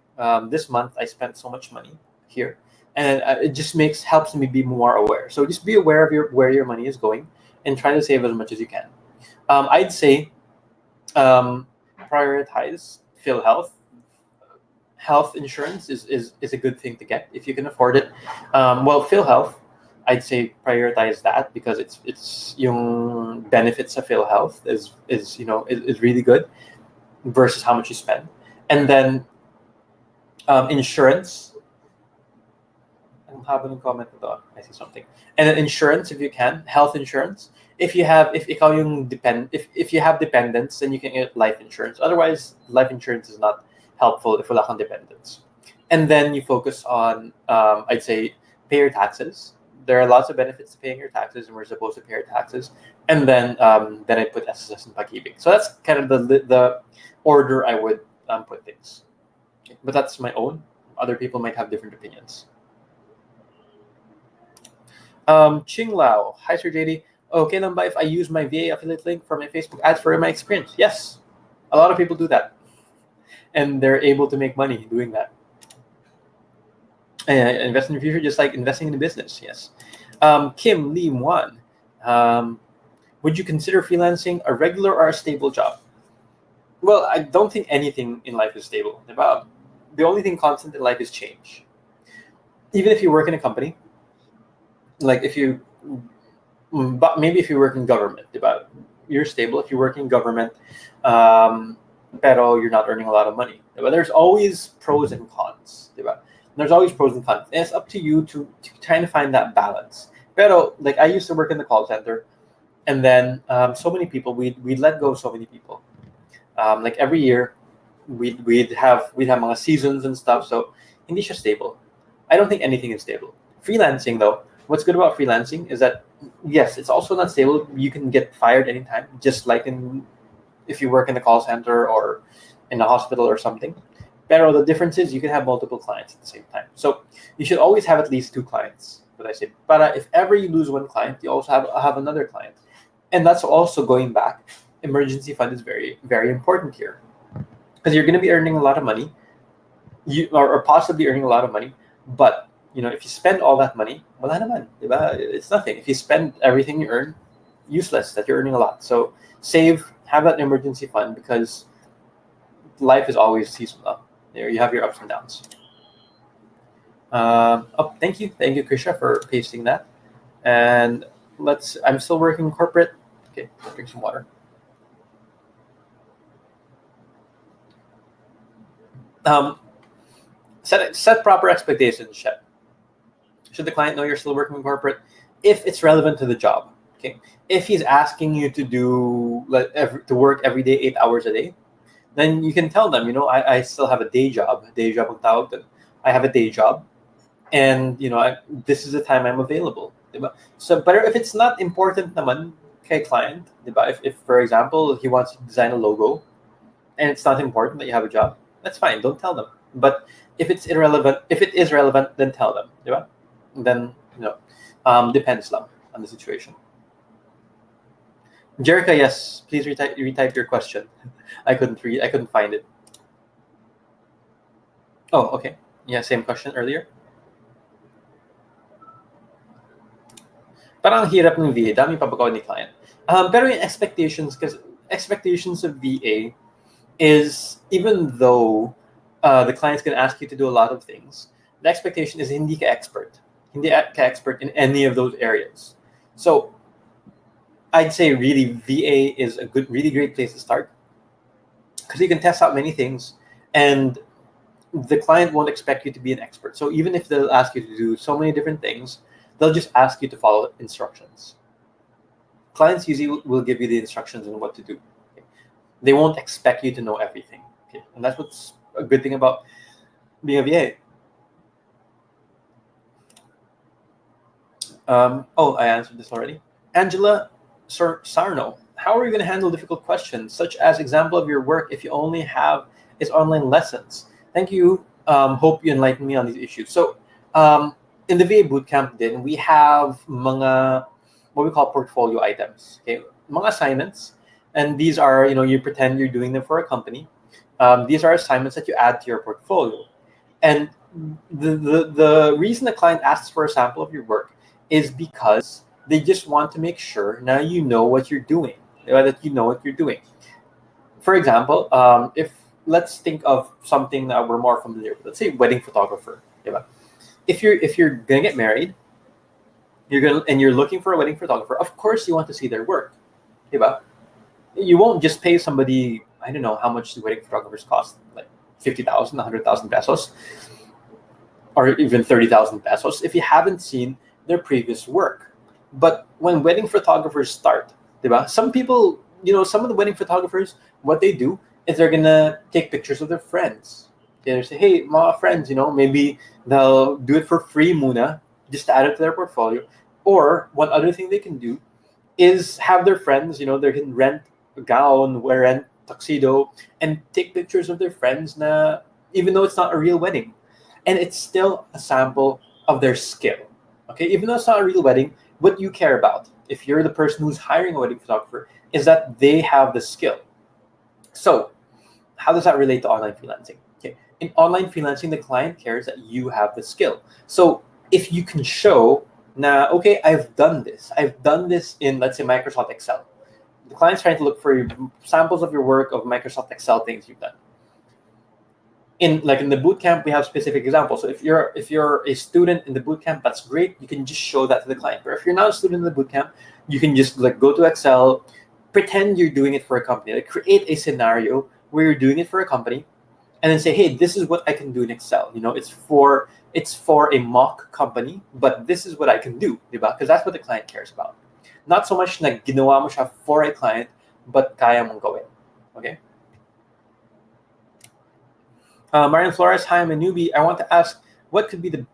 this month I spent so much money here, and it just helps me be more aware. So just be aware of where your money is going, and try to save as much as you can. I'd say prioritize health insurance is a good thing to get if you can afford it. PhilHealth, I'd say prioritize that because it's yung benefits of PhilHealth is really good versus how much you spend. And then insurance. I'm having a comment ito. I see something. And then insurance, if you can, health insurance. If you have dependents, then you can get life insurance. Otherwise, life insurance is not helpful if wala kang dependents. And then you focus on, I'd say, pay your taxes. There are lots of benefits to paying your taxes, and we're supposed to pay our taxes. And then I put SSS and pag-ibig. So that's kind of the order I would put things. Okay. But that's my own. Other people might have different opinions. Ching Lao, hi Sir JD. Okay lang ba if I use my VA affiliate link for my Facebook ads for my experience? Yes, a lot of people do that, and they're able to make money doing that. Invest in the future, just like investing in a business. Yes. Kim Lee Wan, would you consider freelancing a regular or a stable job? Well, I don't think anything in life is stable. The only thing constant in life is change. Even if you work in a company, like but maybe if you work in government, you're stable. If you work in government, pero you're not earning a lot of money. There's always pros and cons. There's always pros and cons. And it's up to you to try to find that balance. Pero like I used to work in the call center, and then so many people, we'd let go of so many people. Like every year, we'd have mga seasons and stuff. So hindi siya stable. I don't think anything is stable. Freelancing though, what's good about freelancing is that yes, it's also not stable. You can get fired anytime, just like if you work in the call center or in a hospital or something. Pero the difference is you can have multiple clients at the same time. So you should always have at least 2 clients. But I say, if ever you lose one client, you also have another client. And that's also going back emergency fund is very, very important here, because you're going to be earning a lot of money, or possibly earning a lot of money, but if you spend all that money, wala naman, diba? It's nothing. If you spend everything you earn, useless that you're earning a lot. So save, have that emergency fund, because life is always seasonal. You have your ups and downs. Thank you, Krisha, for pasting that. And I'm still working corporate. Okay, drink some water. Set proper expectations, Shep. Should the client know you're still working in corporate? If it's relevant to the job, okay. If he's asking you to do to work every day 8 hours a day, then you can tell them, I still have a day job. Ang tawag dun. I have a day job, and this is the time I'm available. Diba? So, but if it's not important naman kay client, diba? If for example he wants to design a logo, and it's not important that you have a job, that's fine. Don't tell them. But if it is relevant, then tell them. Diba? Then depends lang on the situation. Jerica, yes, please retype your question. I couldn't find it. Oh, okay. Yeah, same question earlier. Parang hirap ng VA, dami pabagaw ni client. Pero yung expectations, because expectations of VA is, even though the client's going to ask you to do a lot of things, the expectation is hindi ka expert. Hindi ka expert in any of those areas. So I'd say really VA is a really great place to start, because you can test out many things, and the client won't expect you to be an expert. So even if they'll ask you to do so many different things, they'll just ask you to follow instructions. Clients usually will give you the instructions on what to do. Okay? They won't expect you to know everything. Okay? And that's what's a good thing about being a VA. I answered this already. Angela Sarno, how are you going to handle difficult questions, such as example of your work if you only have is online lessons? Thank you. Hope you enlighten me on these issues. So in the VA bootcamp, then we have mga what we call portfolio items. Okay, mga assignments, and these are you pretend you're doing them for a company. These are assignments that you add to your portfolio, and the reason the client asks for a sample of your work is because they just want to make sure now you know what you're doing, that you know what you're doing. For example, if let's think of something that we're more familiar with. Let's say wedding photographer. Diba? If you're gonna get married, you're looking for a wedding photographer. Of course, you want to see their work. Diba? You won't just pay somebody. I don't know how much the wedding photographers cost, like 50,000, 100,000 pesos, or even 30,000 pesos, if you haven't seen their previous work. But when wedding photographers start, diba? Some people, some of the wedding photographers, what they do is they're gonna take pictures of their friends. They say, hey, mga friends, maybe they'll do it for free muna, just to add it to their portfolio. Or one other thing they can do is have their friends, they can rent a gown, rent tuxedo, and take pictures of their friends na, even though it's not a real wedding. And it's still a sample of their skill. Okay, even though it's not a real wedding, what you care about, if you're the person who's hiring a wedding photographer, is that they have the skill. So how does that relate to online freelancing? Okay, in online freelancing, the client cares that you have the skill. So if you can show, okay, I've done this in, let's say, Microsoft Excel. The client's trying to look for samples of your work of Microsoft Excel things you've done. In the bootcamp, we have specific examples. So if you're a student in the bootcamp, that's great. You can just show that to the client. But if you're not a student in the bootcamp, you can just go to Excel, pretend you're doing it for a company. Create a scenario where you're doing it for a company, and then say, hey, this is what I can do in Excel. It's for a mock company, but this is what I can do, diba? Because that's what the client cares about. Not so much na ginawa mo siya for a client, but kaya mong gawin. Okay? Marian Flores, hi, I'm a newbie. I want to ask, what could be the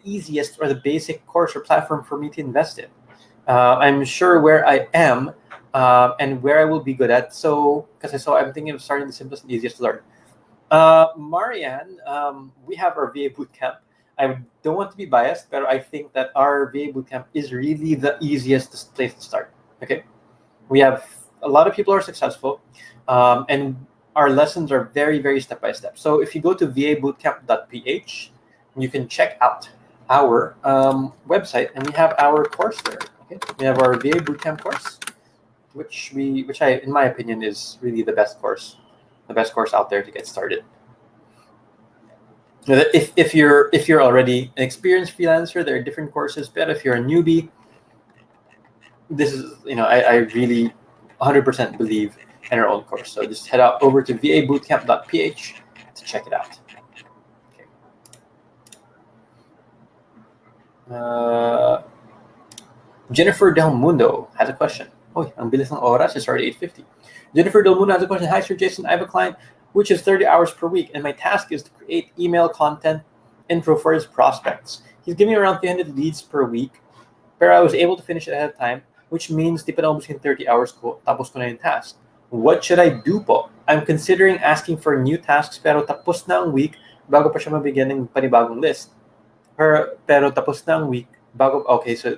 easiest or the basic course or platform for me to invest in? I'm sure where I am and where I will be good at. So, I'm thinking of starting the simplest and easiest to learn. Marianne, we have our VA bootcamp. I don't want to be biased, but I think that our VA bootcamp is really the easiest place to start. Okay, we have a lot of people are successful, and our lessons are very, very step by step. So if you go to vabootcamp.ph, you can check out our website, and we have our course there. Okay, we have our VA Bootcamp course, which in my opinion, is really the best course out there to get started. If you're already an experienced freelancer, there are different courses. But if you're a newbie, this is, I really 100% believe in our own course. So just head out over to vabootcamp.ph to check it out. Okay. Jennifer Del Mundo has a question. Oh, ang bilis ng oras. It's already 8:50. Jennifer Del Mundo has a question. Hi, Sir Jason. I have a client which is 30 hours per week, and my task is to create email content intro for his prospects. He's giving me around 300 leads per week, but I was able to finish it ahead of time, which means di pa naubos yung 30 hours ko, tapos ko na yung task. What should I do po? I'm considering asking for new tasks, pero tapos na ang week bago pa siya mabigyan ng panibagong list. Pero tapos na ang week bago, okay, so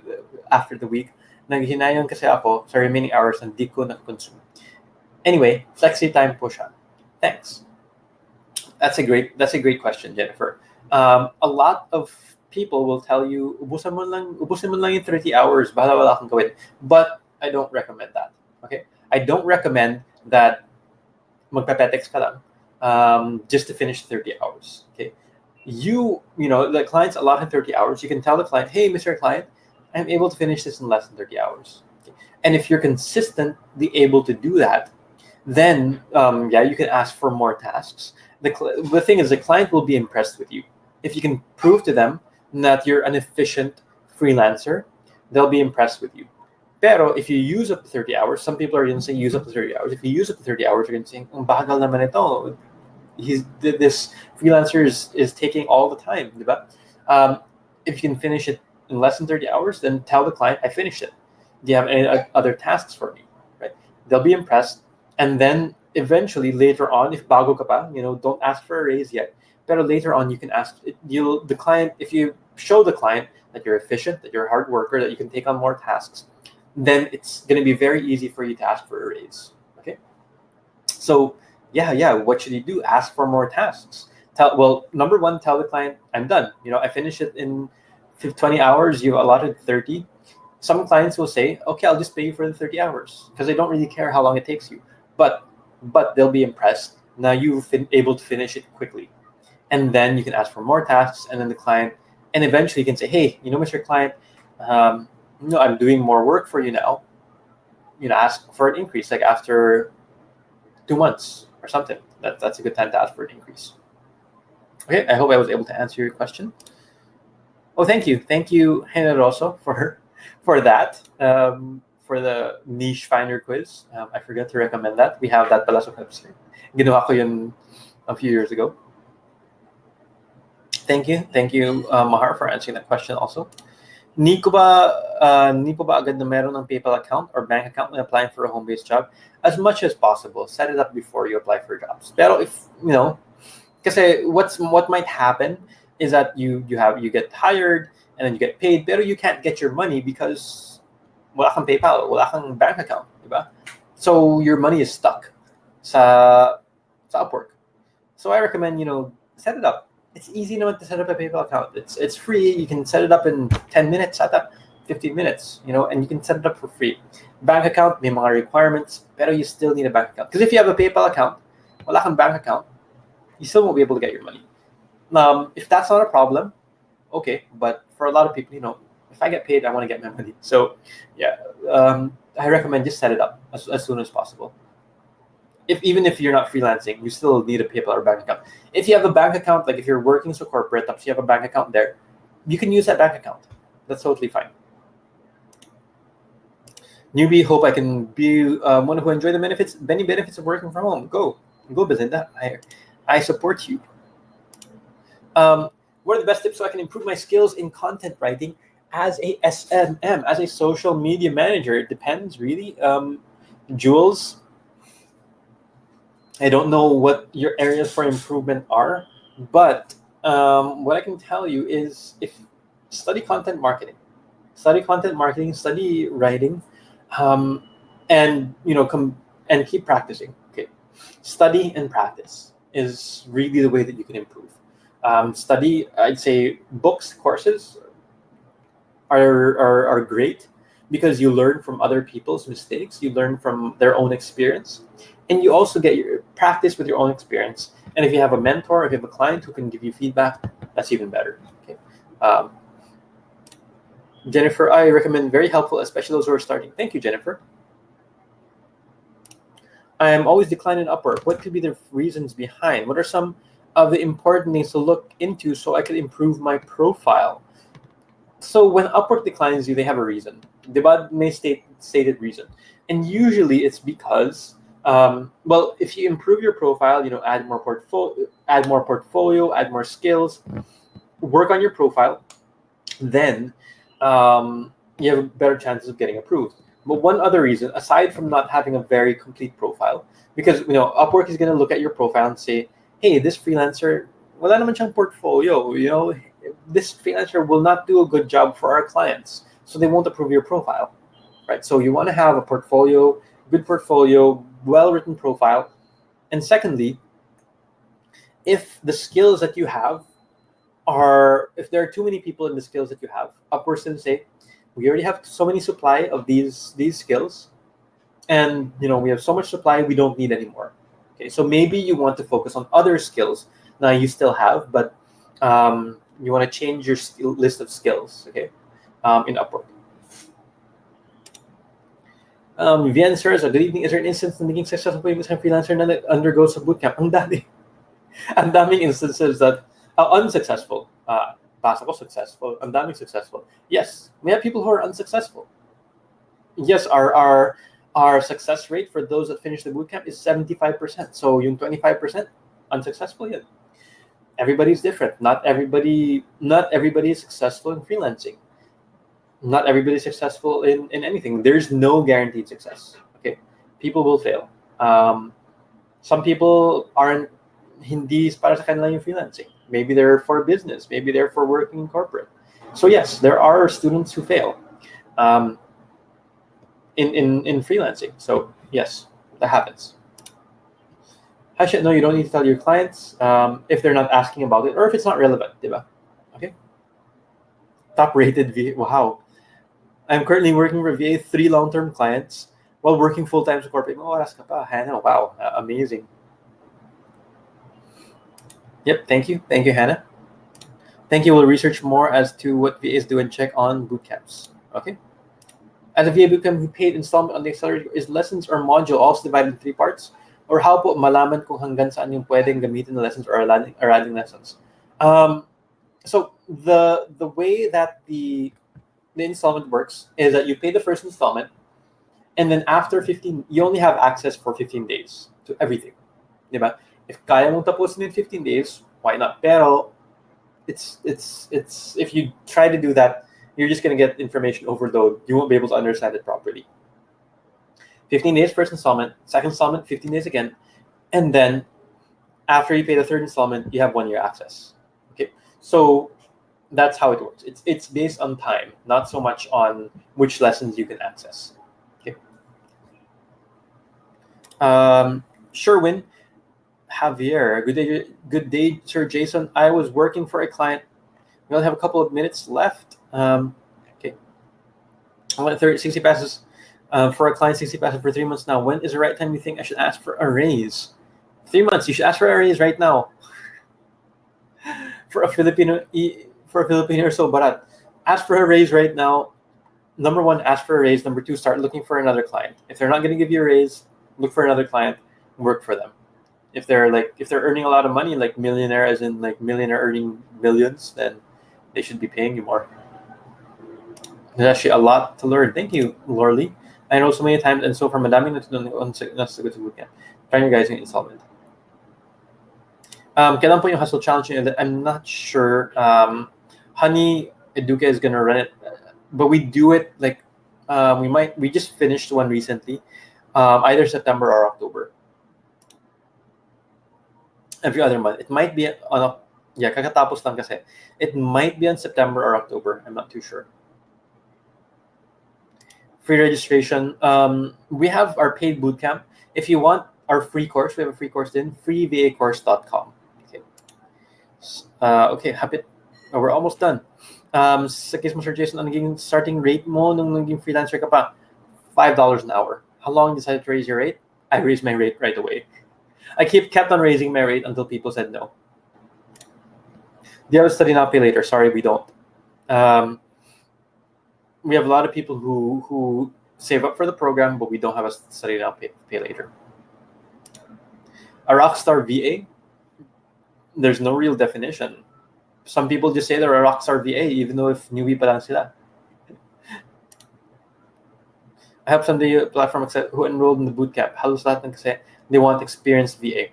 after the week, naghinayang kasi ako sa remaining hours na di ko na-consume. Anyway, flexi time po siya. Thanks. That's a great question, Jennifer. A lot of people will tell you, ubusin mo lang yung 30 hours, bahala wala kang gawin. But I don't recommend that. Okay? I don't recommend that magpapetex ka lang just to finish 30 hours. Okay? The clients allotted 30 hours. You can tell the client, hey, Mr. Client, I'm able to finish this in less than 30 hours. Okay? And if you're consistently able to do that, then you can ask for more tasks. The thing is, the client will be impressed with you. If you can prove to them that you're an efficient freelancer, they'll be impressed with you. Pero if you use up to 30 hours, some people are going to say use up to 30 hours. If you use up to 30 hours, you're going to say, ang bagal naman ito. This freelancer is taking all the time. Diba? If you can finish it in less than 30 hours, then tell the client, I finished it. Do you have any other tasks for me? Right? They'll be impressed. And then eventually later on, if bago ka pa, don't ask for a raise yet. But later on, you can ask the client, if you show the client that you're efficient, that you're a hard worker, that you can take on more tasks, then it's going to be very easy for you to ask for a raise. Okay. So what should you do? Ask for more tasks. Number one, tell the client, I'm done. I finished it in 20 hours. You allotted 30. Some clients will say, okay, I'll just pay you for the 30 hours because they don't really care how long it takes you. But they'll be impressed. Now you've been able to finish it quickly. And then you can ask for more tasks, and then the client, and eventually you can say, hey, Mr. Client, I'm doing more work for you now. Ask for an increase, like after 2 months or something. That's a good time to ask for an increase. Okay, I hope I was able to answer your question. Oh, thank you, Generoso, for that. For the niche finder quiz. I forgot to recommend that. We have that pala sa website. Ginawa ko yun a few years ago. Thank you, Mahar, for answering that question also. Ni po ba agad na meron ng PayPal account or bank account when applying for a home-based job? As much as possible, set it up before you apply for jobs. Pero if, kasi what might happen is that you get hired and then you get paid, pero you can't get your money because wala kang PayPal, wala kang bank account, diba? So your money is stuck sa Upwork. So I recommend, set it up. It's easy to set up a PayPal account. It's free. You can set it up in 10 minutes, 15 minutes, and you can set it up for free. Bank account, may mga requirements, pero you still need a bank account. Because if you have a PayPal account, wala kang bank account, you still won't be able to get your money. If that's not a problem, okay. But for a lot of people, if I get paid, I want to get my money. So, I recommend just set it up as soon as possible. Even if you're not freelancing, you still need a PayPal or bank account. If you have a bank account, like if you're working as a corporate, you have a bank account there, you can use that bank account. That's totally fine. Newbie, hope I can be one who enjoy the many benefits of working from home. Go, Belinda. I support you. What are the best tips so I can improve my skills in content writing as a SMM, as a social media manager? It depends, really. Jules, I don't know what your areas for improvement are, but what I can tell you is study content marketing, study writing. and and keep practicing. Okay, study and practice is really the way that you can improve. Study, I'd say books, courses are great because you learn from other people's mistakes, you learn from their own experience, and you also get your practice with your own experience. And if you have a mentor, if you have a client who can give you feedback, that's even better. Okay. Um, Jennifer, I recommend, very helpful, especially those who are starting. Thank you, Jennifer. I am always declining Upwork. What could be the reasons behind? What are some of the important things to look into so I could improve my profile? So when Upwork declines you, they have a reason. Diba? May stated reason, and usually it's because well, if you improve your profile, add more portfolio, add more skills, work on your profile, then you have better chances of getting approved. But one other reason, aside from not having a very complete profile, because Upwork is going to look at your profile and say, hey, this freelancer, wala naman siyang portfolio, this freelancer will not do a good job for our clients, so they won't approve your profile, right? So you want to have a portfolio, good portfolio, well-written profile. And secondly, if the skills that you have if there are too many people in the skills that you have, Upwork's going to say, we already have so many supply of these skills, and we have so much supply, we don't need any more. Okay, so maybe you want to focus on other skills now you still have, but you want to change your list of skills. Okay, in Upwork. Vian Sir, good evening. Is there an instance na naging successful po yung isang freelancer na undergoes sa bootcamp? Ang dami. Ang daming instances that unsuccessful. Basa ko successful. Ang daming successful. Yes, we have people who are unsuccessful. Yes, our success rate for those that finish the bootcamp is 75%. So yung 25% unsuccessful yet. Everybody's different. Not everybody is successful in freelancing. Not everybody is successful in anything. There's no guaranteed success. Okay, people will fail. Some people aren't hindi para sa kanila yung freelancing. Maybe they're for business. Maybe they're for working in corporate. So yes, there are students who fail in freelancing. So yes, that happens. No, you don't need to tell your clients if they're not asking about it or if it's not relevant, diba? Okay. Top rated VA. Wow. I'm currently working for VA, 3 long-term clients while working full-time sa corporate. Oras ka pa, Hannah. Wow, amazing. Yep, thank you, Hannah. Thank you. We'll research more as to what VAs do and check on bootcamps. Okay. As a VA bootcamp, who paid installment on the accelerator, is lessons or module also divided in 3 parts? Or how po malaman kung hanggang saan yung pwedeng gamitin na lessons or adding lessons? So the way that the installment works is that you pay the first installment, and then after 15, you only have access for 15 days to everything. Diba? If kaya mong tapusin in 15 days, why not? Pero it's if you try to do that, you're just going to get information overload. You won't be able to understand it properly. 15 days first installment, second installment 15 days again, and then after you pay the third installment, you have 1 year access. Okay, so that's how it works. It's based on time, not so much on which lessons you can access. Okay. Sherwin, Javier, good day, Sir Jason. I was working for a client. We only have a couple of minutes left. Okay. I went 60 passes for a client, 60 passes for 3 months now. When is the right time you think I should ask for a raise? 3 months. You should ask for a raise right now. For a Filipino or so, but ask for a raise right now. Number 1, ask for a raise. Number 2, start looking for another client. If they're not going to give you a raise, look for another client, work for them. If they're earning a lot of money, like millionaire, as in like millionaire earning millions, then they should be paying you more. There's actually a lot to learn. Thank you, Lorly. I know so many times, and so for madaming nasugot sa bootcamp. Try your guys in installment. Kailan po yung hustle challenge? I'm not sure. Honey Educa is gonna run it, but we do it like we just finished one recently, either September or October. Every other month. It might be on kakatapos lang kasi. It might be on September or October. I'm not too sure. free registration. We have our paid bootcamp. If you want our free course, we have a free course in freevacourse.com. Okay. Okay, happy. Oh, we're almost done. Sa case mo, Sir Jason, ang naging starting rate mo nung naging freelancer ka pa? $5 an hour. How long did you decide to raise your rate? I raised my rate right away. I kept on raising my rate until people said no. Do you have a study now, pay later? Sorry, we don't. We have a lot of people who save up for the program, but we don't have a study now, pay later. A rockstar VA? There's no real definition. Some people just say they're a rockstar VA, even though if newbie pa lang sila. I have some platform who enrolled in the bootcamp. Halos lahat ng kasi they want experienced VA.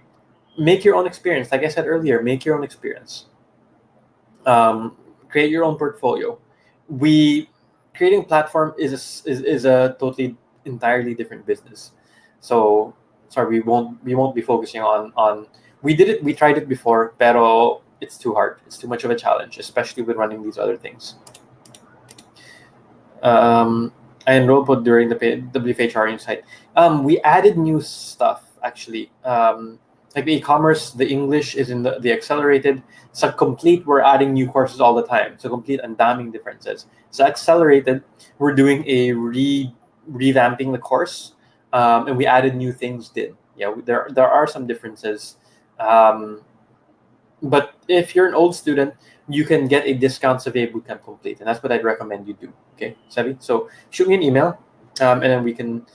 Make your own experience. Like I said earlier, make your own experience. Create your own portfolio. Creating a platform is a totally entirely different business. So sorry, we won't be focusing on we tried it before, pero it's too hard. It's too much of a challenge, especially with running these other things. I enrolled during the WFHR site. We added new stuff actually. Like the e-commerce, the English is in the accelerated. So complete, we're adding new courses all the time. So complete and damning differences. So accelerated, we're doing a revamping the course, and we added new things. Yeah, there are some differences, but if you're an old student, you can get a discount Survey Bootcamp Complete, and that's what I'd recommend you do. Okay, Savi. So shoot me an email, and then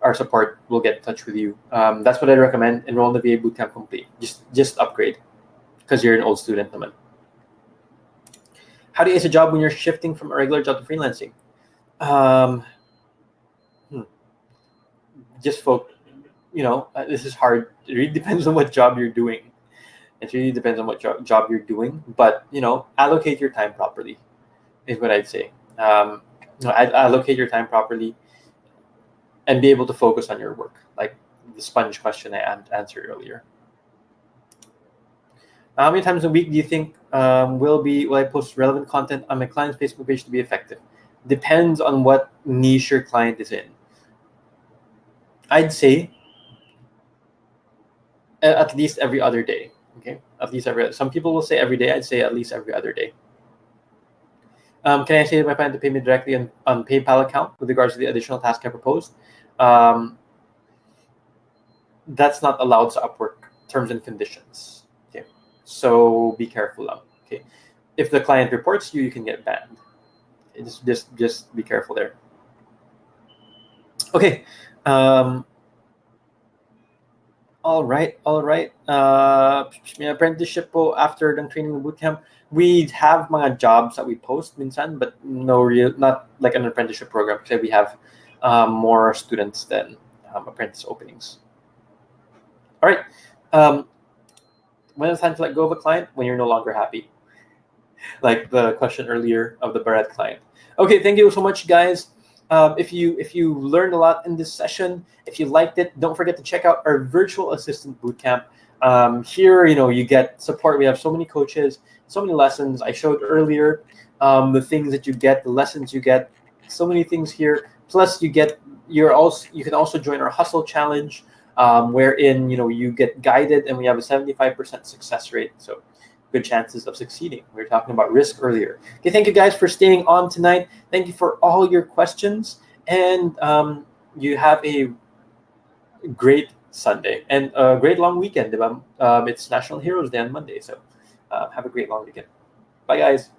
our support will get in touch with you. That's what I recommend. Enroll in the VA Bootcamp Complete. Just upgrade because you're an old student. Naman. How do you ace a job when you're shifting from a regular job to freelancing? Just this is hard. It really depends on what job you're doing. It really depends on what job you're doing. But allocate your time properly is what I'd say. Allocate your time properly and be able to focus on your work, like the sponge question I answered earlier. How many times a week do you think will I post relevant content on my client's Facebook page to be effective? Depends on what niche your client is in. I'd say at least every other day. Okay, at least some people will say every day. I'd say at least every other day. Can I say to my client to pay me directly on PayPal account with regards to the additional task I proposed? That's not allowed to Upwork terms and conditions. Okay, so be careful. Okay, if the client reports you can get banned. Just be careful there. Okay. All right. Apprenticeship po after the training bootcamp. We have mga jobs that we post minsan, but not like an apprenticeship program because we have more students than apprentice openings. All right. When it's time to let go of a client? When you're no longer happy. Like the question earlier of the Barrett client. Okay, thank you so much, guys. If you learned a lot in this session, if you liked it, don't forget to check out our virtual assistant bootcamp. Here, you get support. We have so many coaches, so many lessons. I showed earlier the things that you get, the lessons you get, so many things here. Plus, you can also join our hustle challenge, wherein you get guided, and we have a 75% success rate. So good chances of succeeding. We were talking about risk earlier. Okay, thank you guys for staying on tonight. Thank you for all your questions, and you have a great Sunday and a great long weekend. It's National Heroes Day on Monday, so have a great long weekend. Bye, guys.